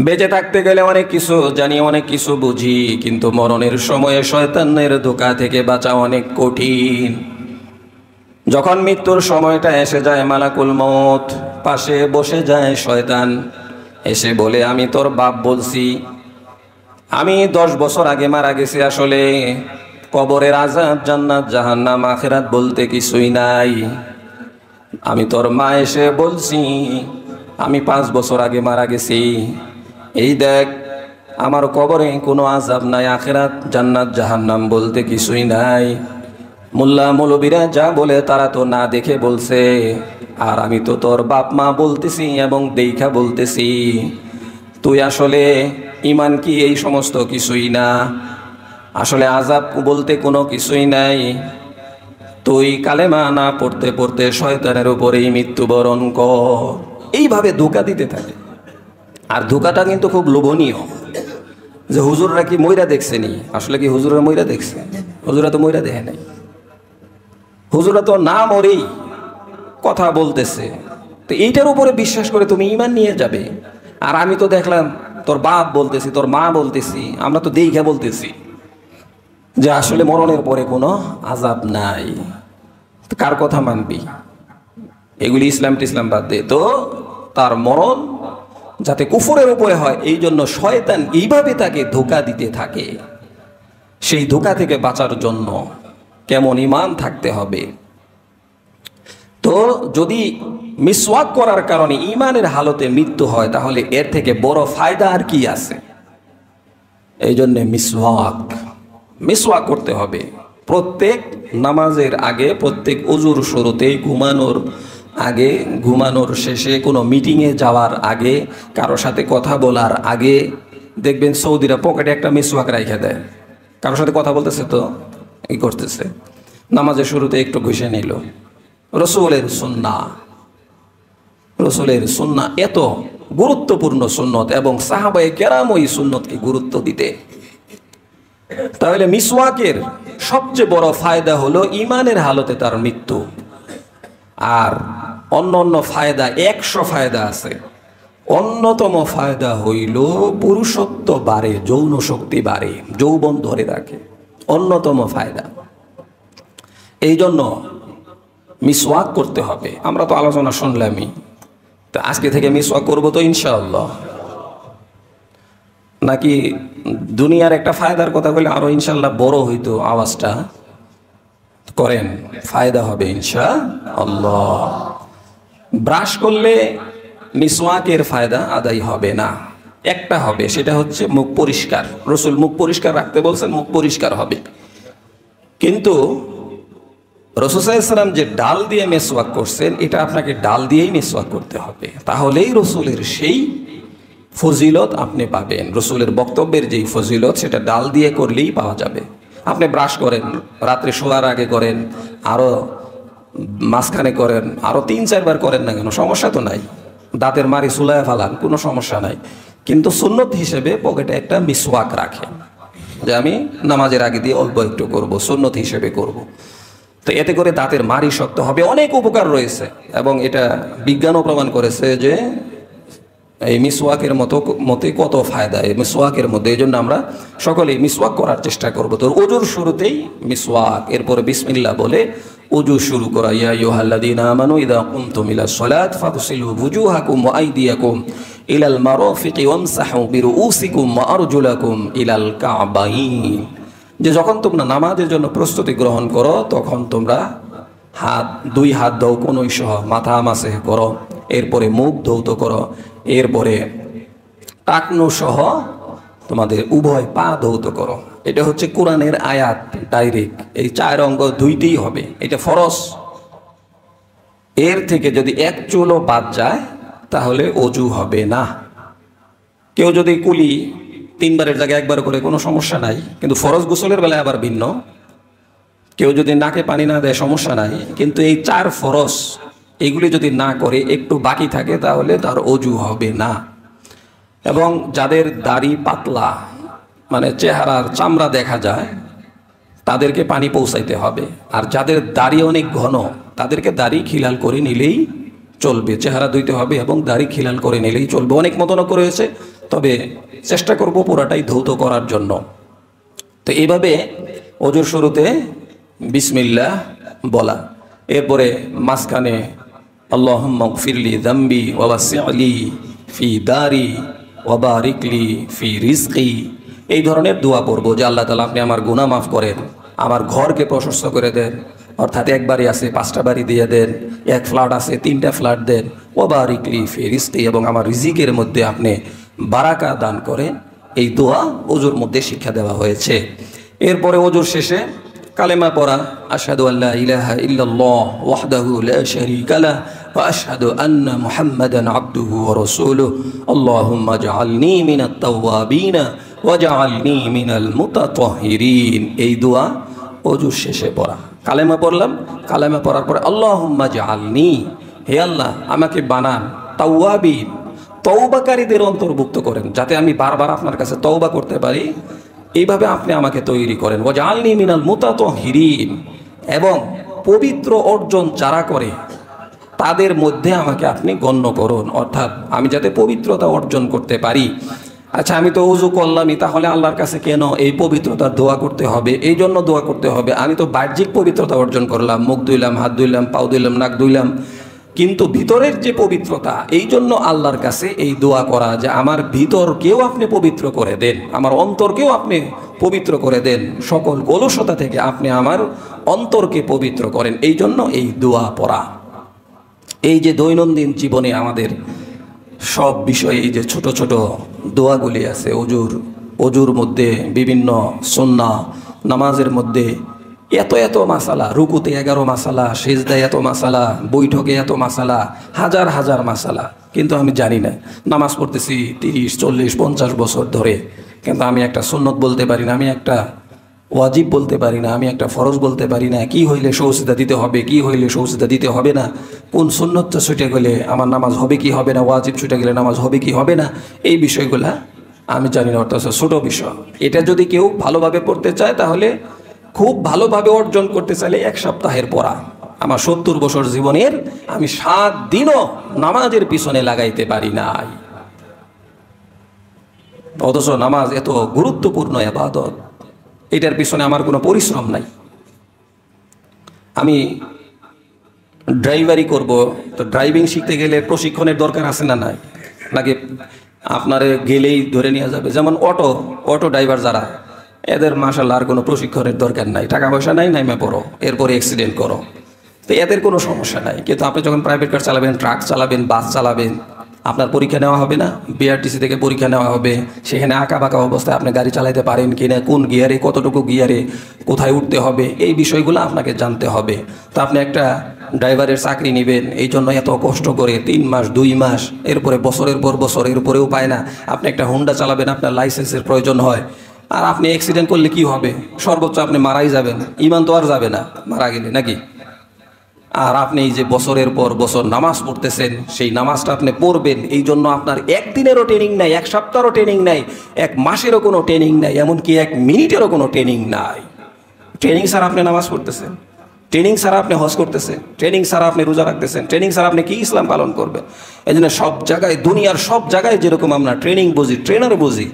বেঁচে থাকতে গেলে অনেক কিছু জানি, অনেক কিছু বুঝি, কিন্তু মরণের সময়ে শয়তানের ধোঁকা থেকে বাঁচা অনেক কঠিন। যখন মৃত্যুর সময়টা এসে যায়, মালাকুল মউত পাশে বসে যায় শয়তান, এসে বলে আমি তোর বাপ বলছি, আমি 10 বছর আগে মারা গেছি, আসলে কবরের আযাব, জান্নাত জাহান্নাম আখিরাত বলতে কিছুই নাই। আমি তোর মা এসে বলছি আমি 5 বছর আগে মারা গেছি, এই দেখ আমার কবরে কোনো আযাব নাই, আখিরাত জান্নাত জাহান্নাম বলতে কিছুই নাই। মোল্লা মৌলবীরা যা বলে তারা তো না দেখে বলছে, আর আমি তো তোর বাপ মা বলতেছি এবং দেইখা বলতেছি। তুই আসলে ঈমান কি এই সমস্ত কিছুই না, আসলে আযাব বলতে কোনো কিছুই নাই। তুই কালেমা না পড়তে পড়তে শয়তানের উপরেই মৃত্যুবরণ কর। এইভাবে ধোঁকা দিতে থাকে। আর ধোঁকাটা কিন্তু খুব লোভনীয়, যে হুজুররা কি ময়রা দেখছেনি, আসলে কি হুজুররা ময়রা দেখছে? হুজুরা তো ময়রা দেখে নাই, হুজুরা তো না মরেই কথা বলতেছে। তো এইটার উপরে বিশ্বাস করে তুমি ঈমান নিয়ে যাবে। আর আমি তো দেখলাম তোর বাপ বলতেছি, তোর মা বলতেছি, আমরা তো দেইখা বলতেছি যে আসলে মরণের পরে কোনো আযাব নাই। কার কথা মানবি? এগুলি ইসলাম টিসলাম বাদ দে। তো তার মরণ যাতে কুফরের উপরে হয়, এই জন্য শয়তান এইভাবে তাকে ধোঁকা দিতে থাকে। সেই ধোঁকা থেকে বাঁচার জন্য কেমন ঈমান থাকতে হবে। তো যদি মিসওয়াক করার কারণে ঈমানের হালতে মৃত্যু হয়, তাহলে এর থেকে বড় ফায়দা আর কি আছে? এই জন্য মিসওয়াক করতে হবে প্রত্যেক নামাজের আগে, প্রত্যেক ওযুর শুরুতে, ঘুমানোর আগে, ঘুমানোর শেষে, কোনো মিটিংয়ে যাওয়ার আগে, কারোর সাথে কথা বলার আগে। দেখবেন সৌদিরা পকেটে একটা মিসওয়াক রাইখা দেয়, কারোর সাথে কথা বলতেছে তো এই করতেছে, নামাজের শুরুতে একটু ঘষে নিল। রসুলের সুন্নাহ এত গুরুত্বপূর্ণ সুন্নত, এবং সাহাবায়ে কেরাম ওই সুন্নতকে গুরুত্ব দিতে। তাহলে মিসওয়াকের সবচেয়ে বড় ফায়দা হলো ঈমানের হালতে তার মৃত্যু। আর অন্য ফায়দা 100 ফায়দা আছে। অন্যতম ফায়দা হইল পুরুষত্ব বাড়ে, যৌন শক্তি বাড়ে, যৌবন ধরে রাখে, অন্যতম ফায়দা। এই জন্য মিসওয়াক করতে হবে। আমরা তো আলোচনা শুনলামই, তো আজকে থেকে মিসওয়াক করবো তো ইনশাআল্লাহ। নাকি দুনিয়ার একটা ফায়দার কথা বলে আরো ইনশাআল্লাহ বড় হইতো আওয়াজটা? করেন, ফায়দা হবে ইনশাআল্লাহ। ব্রাশ করলে মিসওয়াকের ফায়দা আদায় হবে না, একটা হবে, সেটা হচ্ছে মুখ পরিষ্কার। রসুল মুখ পরিষ্কার রাখতে বলছেন, মুখ পরিষ্কার হবে। কিন্তু রাসূল সাল্লাল্লাহু আলাইহি ওয়াসাল্লাম যে ডাল দিয়ে মিসওয়াক করছেন, এটা আপনাকে ডাল দিয়েই মিসওয়াক করতে হবে, তাহলেই রসুলের সেই ফজিলত আপনি পাবেন। রসুলের বক্তব্যের যেই ফজিলত, সেটা ডাল দিয়ে করলেই পাওয়া যাবে। আপনি ব্রাশ করেন, রাত্রে শোয়ার আগে করেন, আরও মাঝখানে করেন, আরও 3-4 বার করেন না কেন, সমস্যা তো নাই। দাঁতের মারি চুলায় ফালান, কোনো সমস্যা নাই। কিন্তু সুন্নত হিসেবে পকেটে একটা মিসওয়াক রাখেন, যে আমি নামাজের আগে দিয়ে অল্প একটু করব, সুন্নত হিসেবে করব। তো এতে করে দাঁতের মারি শক্ত হবে, অনেক উপকার রয়েছে। এবং এটা বিজ্ঞানও প্রমাণ করেছে যে এই মিসওয়াকের মতে কত ফায়দা এই মিসওয়াকের মধ্যে। এই জন্য আমরা সকলেই মিসওয়াক করার চেষ্টা করব। তো ওযুর শুরুতেই মিসওয়াক, এরপরে বিসমিল্লাহ বলে ওযু শুরু করা। ইয়া আইয়ুহাল্লাযীনা আমানু ইযা কুমতুম ইলাস সালাত ফাগসিলু ওয়ুজুহাকুম ওয়া আইদিয়াকুম ইলাল মারাফিকি ওয়ামসাহু বিরুউসিকুম ওয়া আরজুলাকুম ইলাল কা'বাইন। যে যখন তোমরা নামাজের জন্য প্রস্তুতি গ্রহণ করো, তখন তোমরা দুই হাত দাও কোনই সহ, মাথা মাসে করো, এরপরে মুখ ধৌত করো, এরপরে টাকনু সহ তোমাদের উভয় পা ধৌত করো। এটা হচ্ছে কোরআনের আয়াত ডাইরেক্ট। এই 4 অঙ্গ ধুইতেই হবে, এটা ফরজ। এর থেকে যদি এক চুলও বাদ যায় তাহলে অজু হবে না। কেউ যদি কুলি 3বারের জায়গায় 1বার করে কোনো সমস্যা নাই, কিন্তু ফরজ গোসলের বেলায় আবার ভিন্ন। কেউ যদি নাকে পানি না দেয় সমস্যা নাই, কিন্তু এই 4 ফরজ এগুলি যদি না করে একটু বাকি থাকে তাহলে তার অজু হবে না। এবং যাদের দাড়ি পাতলা, মানে চেহারার চামড়া দেখা যায়, তাদেরকে পানি পৌঁছাইতে হবে। আর যাদের দাড়ি অনেক ঘন, তাদেরকে দাড়ি খিলাল করে নিলেই চলবে। চেহারা ধুইতে হবে এবং দাড়ি খিলাল করে নিলেই চলবে। অনেক মতনক রয়েছে, তবে চেষ্টা করব পুরাটাই ধৌত করার জন্য। তো এইভাবে অজুর শুরুতে বিসমিল্লাহ বলা, এরপরে মাঝখানে আল্লাহুম্মা গফিরলি যামবি ওয়া ওয়াসি'লি ফি দারি ওয়া বারিকলি ফি রিজকি, এই ধরনের দোয়া পড়বো যে আল্লাহ তাআলা আপনি আমার গুনাহ মাফ করেন, আমার ঘরকে প্রশস্ত করে দেন, অর্থাৎ 1 বাড়ি আছে 5টা বাড়ি দিয়ে দেন, 1 ফ্ল্যাট আছে 3টা ফ্ল্যাট দেন, ওয়া বারিকলি ফি রিজকি, এবং আমার রিজিকের মধ্যে আপনি বারাকা দান করেন। এই দোয়া ওজুর মধ্যে শিক্ষা দেওয়া হয়েছে। এরপরে ওজুর শেষে কালেমা পড়া, আশহাদু আল্লা ইলাহা ইল্লাল্লাহ ওয়াহদাহু লা শারীকা লাহু ওয়া আশহাদু আন্না মুহাম্মাদান আবদুহু ওয়া রাসূলুহু আল্লাহুম্মা ইজআলনি মিনাত তাওয়াবিন ওয়াজআলনি মিনাল মুতাতাহহিরিন। এই দোয়া ওজুর শেষে পড়া। কালেমা পড়লাম, কালেমা পড়ার পরে আল্লাহুম্মা ইজআলনি, হে আল্লাহ আমাকে বানান তাওয়াবিন, তওবাকারীদের অন্তর্ভুক্ত করেন, যাতে আমি বারবার আপনার কাছে তওবা করতে পারি। এইভাবে আপনি আমাকে তৈরি করেন। ওয়াজআলনি মিনাল মুতাতাহহিরিন, এবং পবিত্র অর্জন যারা করে তাদের মধ্যে আমাকে আপনি গণ্য করুন, অর্থাৎ আমি যাতে পবিত্রতা অর্জন করতে পারি। আচ্ছা, আমি তো ওযু করলামই, তাহলে আল্লাহর কাছে কেন এই পবিত্রতার দোয়া করতে হবে? এই জন্য দোয়া করতে হবে, আমি তো বাহ্যিক পবিত্রতা অর্জন করলাম, মুখ ধুইলাম, হাত ধুইলাম, পাও ধুইলাম, নাক ধুইলাম, কিন্তু ভিতরের যে পবিত্রতা, এই জন্য আল্লাহর কাছে এই দোয়া করা যে আমার ভিতরকেও আপনি পবিত্র করে দেন, আমার অন্তরকেও আপনি পবিত্র করে দেন, সকল কলুষতা থেকে আপনি আমার অন্তরকে পবিত্র করেন। এই জন্য এই দোয়া পড়া। এই যে দৈনন্দিন জীবনে আমাদের সব বিষয়ে এই যে ছোট ছোট দোয়াগুলি আছে, অজুর মধ্যে বিভিন্ন সুন্নাহ, নামাজের মধ্যে এত এত মাসালা, রুকুতে 11 মাসালা, সিজদায় এত মাসালা, বৈঠকে এত মাসালা, হাজার হাজার মাসালা, কিন্তু আমি জানি না। নামাজ পড়তেছি 30, 40, 50 বছর ধরে, কিন্তু আমি একটা সুন্নত বলতে পারি না, আমি একটা ওয়াজিব বলতে পারি না, আমি একটা ফরজ বলতে পারি না, কি হইলে সৌসিদা দিতে হবে, কি হইলে সৌসিদা দিতে হবে না, কোন সুন্নতটা ছুটে গেলে আমার নামাজ হবে কি হবে না, ওয়াজিব ছুটে গেলে নামাজ হবে কি হবে না, এই বিষয়গুলা আমি জানি না। অর্থাৎ ছোট বিষয়। এটা যদি কেউ ভালোভাবে পড়তে চায়, তাহলে খুব ভালোভাবে অর্জন করতে চাইলে 1 সপ্তাহের পড়া। আমার 70 বছর জীবনের আমি 7 দিনও নামাজের পিছনে লাগাইতে পারি নাই, অথচ নামাজ এত গুরুত্বপূর্ণ ইবাদত, এটার পিছনে আমার কোনো পরিশ্রম নাই। আমি ড্রাইভারি করব, তো ড্রাইভিং শিখতে গেলে প্রশিক্ষণের দরকার আছে না নাই? নাকি আপনারে গেলেই ধরে নিয়ে যাবে? যেমন অটো ড্রাইভার যারা, এদের মাশাআল্লাহ আর কোনো প্রশিক্ষণের দরকার নাই, টাকা পয়সা নাই, নাইমা পড়ো, এরপরে অ্যাক্সিডেন্ট করো, তো এদের কোনো সমস্যা নাই। কিন্তু আপনি যখন প্রাইভেট কার চালাবেন, ট্রাক চালাবেন, বাস চালাবেন, আপনার পরীক্ষা নেওয়া হবে না? বিআরটিসি থেকে পরীক্ষা নেওয়া হবে, সেখানে আঁকা বাঁকা অবস্থায় আপনি গাড়ি চালাতে পারেন কিনা, কোন গিয়ারে, কতটুকু গিয়ারে, কোথায় উঠতে হবে, এই বিষয়গুলো আপনাকে জানতে হবে। তো আপনি একটা ড্রাইভারের চাকরি নেবেন, এই জন্য এত কষ্ট করে 3 মাস 2 মাস, এরপরে বছরের পর বছর, এরপরেও পায় না। আপনি একটা হোন্ডা চালাবেন, আপনার লাইসেন্সের প্রয়োজন হয়, আর আপনি অ্যাক্সিডেন্ট করলে কি হবে? সর্বোচ্চ আপনি মারাই যাবেন, ইমান তো আর যাবে না মারা গেলে, নাকি? আর আপনি এই যে বছরের পর বছর নামাজ পড়তেছেন, সেই নামাজটা আপনি পড়বেন, এই জন্য আপনার 1 দিনেরও ট্রেনিং নাই, 1 সপ্তাহেরও ট্রেনিং নাই, 1 মাসেরও কোনো ট্রেনিং নাই, এমনকি 1 মিনিটেরও কোনো ট্রেনিং নাই। ট্রেনিং ছাড়া আপনি নামাজ পড়তেছেন, ট্রেনিং ছাড়া আপনি হজ করতেছেন, ট্রেনিং ছাড়া আপনি রোজা রাখতেছেন, ট্রেনিং ছাড়া আপনি কি ইসলাম পালন করবেন? এই জন্য সব জায়গায়, দুনিয়ার সব জায়গায় যেরকম আমরা ট্রেনিং বুঝি, ট্রেনার বুঝি,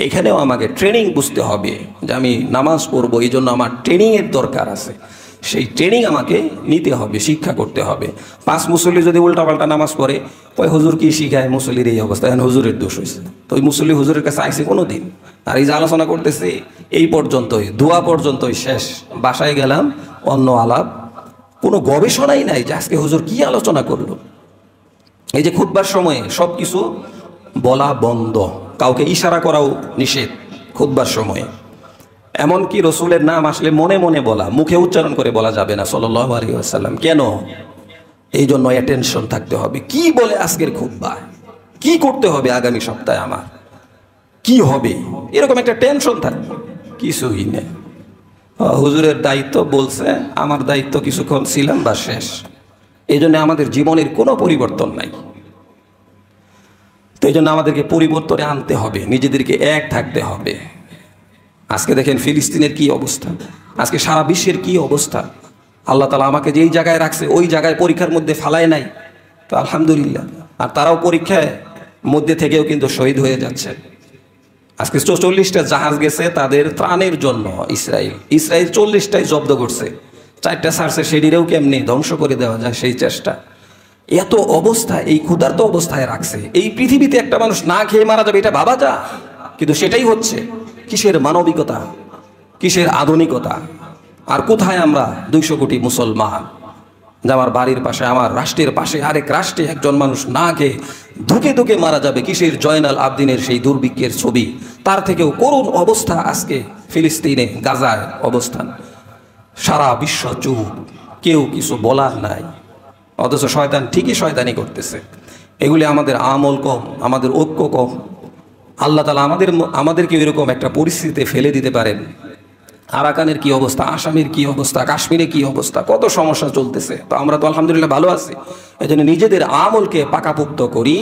এখানেও আমাকে ট্রেনিং বুঝতে হবে যে আমি নামাজ পড়বো, এই জন্য আমার ট্রেনিংয়ের দরকার আছে। সেই ট্রেনিং আমাকে নিতে হবে, শিক্ষা করতে হবে। 5 মুসল্লি যদি উল্টাপাল্টা নামাজ পড়ে, ওই হুজুর কি শিখায়? মুসল্লির এই অবস্থা, এখন হুজুরের দোষ হয়েছে। তো ওই মুসল্লি হুজুরের কাছে আইসে কোনো দিন? আর এই যে আলোচনা করতেছি, এই পর্যন্তই, দোয়া পর্যন্তই শেষ। বাসায় গেলাম, অন্য আলাপ, কোনো গবেষণাই নাই যে আজকে হুজুর কি আলোচনা করলো। এই যে খুতবার সময়ে সব কিছু বলা বন্ধ, কাউকে ইশারা করাও নিষেধ খুতবার সময়ে। এমনকি রসুলের নাম আসলে মনে মনে বলা, মুখে উচ্চারণ করে বলা যাবে না সাল্লাল্লাহু আলাইহি ওয়াসাল্লাম। কেন? এই জন্য অ্যাটেনশন থাকতে হবে, কি বলে আজকের খুতবা, কি করতে হবে আগামী সপ্তাহে আমার। কি হবে, এরকম একটা টেনশন থাকে, কিছুই নেই। হুজুরের দায়িত্ব বলছে, আমার দায়িত্ব কিছুক্ষণ ছিলাম বা শেষ। এই জন্য আমাদের জীবনের কোনো পরিবর্তন নাই। তো এই জন্য আমাদেরকে পরিবর্তনে আনতে হবে, নিজেদেরকে এক থাকতে হবে। আজকে দেখেন ফিলিস্তিনের কি অবস্থা, আজকে সারা বিশ্বের কি অবস্থা। আল্লাহ তাআলা আমাকে যেই জায়গায় রাখছে ওই জায়গায় পরীক্ষার মধ্যে ফালায় নাই, তো আলহামদুলিল্লাহ। আর তারাও পরীক্ষায় মধ্যে থেকেও কিন্তু শহীদ হয়ে যাচ্ছে। আজকে 44টা জাহাজ গেছে তাদের ত্রাণের জন্য। ইসরায়েল 40টাই জব্দ করছে, 4টা ছাড়ছে, সেটিরেও কেমনি ধ্বংস করে দেওয়া যায় সেই চেষ্টা। এত অবস্থা, এই ক্ষুধার্ত অবস্থায় রাখছে। এই পৃথিবীতে একটা মানুষ না খেয়ে মারা যাবে, এটা ভাবা যা, কিন্তু সেটাই হচ্ছে। কিসের মানবিকতা, কিসের আধুনিকতা। আর কোথায় আমরা 200 কোটি মুসলমান, যে আমার বাড়ির পাশে, আমার রাষ্ট্রের পাশে আরেক রাষ্ট্রে একজন মানুষ না খেয়ে ধুকে ধুকে মারা যাবে। কিসের জয়নাল আবদিনের সেই দুর্ভিক্ষের ছবি, তার থেকেও করুণ অবস্থা আজকে ফিলিস্তিনে, গাজায় অবস্থান। সারা বিশ্ব চুপ, কেউ কিছু বলার নাই, অথচ শয়তান ঠিকই শয়তানি করতেছে। এগুলি আমাদের আমল কম, আমাদের ঐক্য কম। আল্লাহ তাআলা আমাদেরকে এরকম একটা পরিস্থিতিতে ফেলে দিতে পারেন। আরাকানের কি অবস্থা, আসামের কি অবস্থা, কাশ্মীরে কি অবস্থা, কত সমস্যা চলতেছে। তো আমরা তো আলহামদুলিল্লাহ ভালো আছি। এই জন্য নিজেদের আমলকে পাকাপোক্ত করি,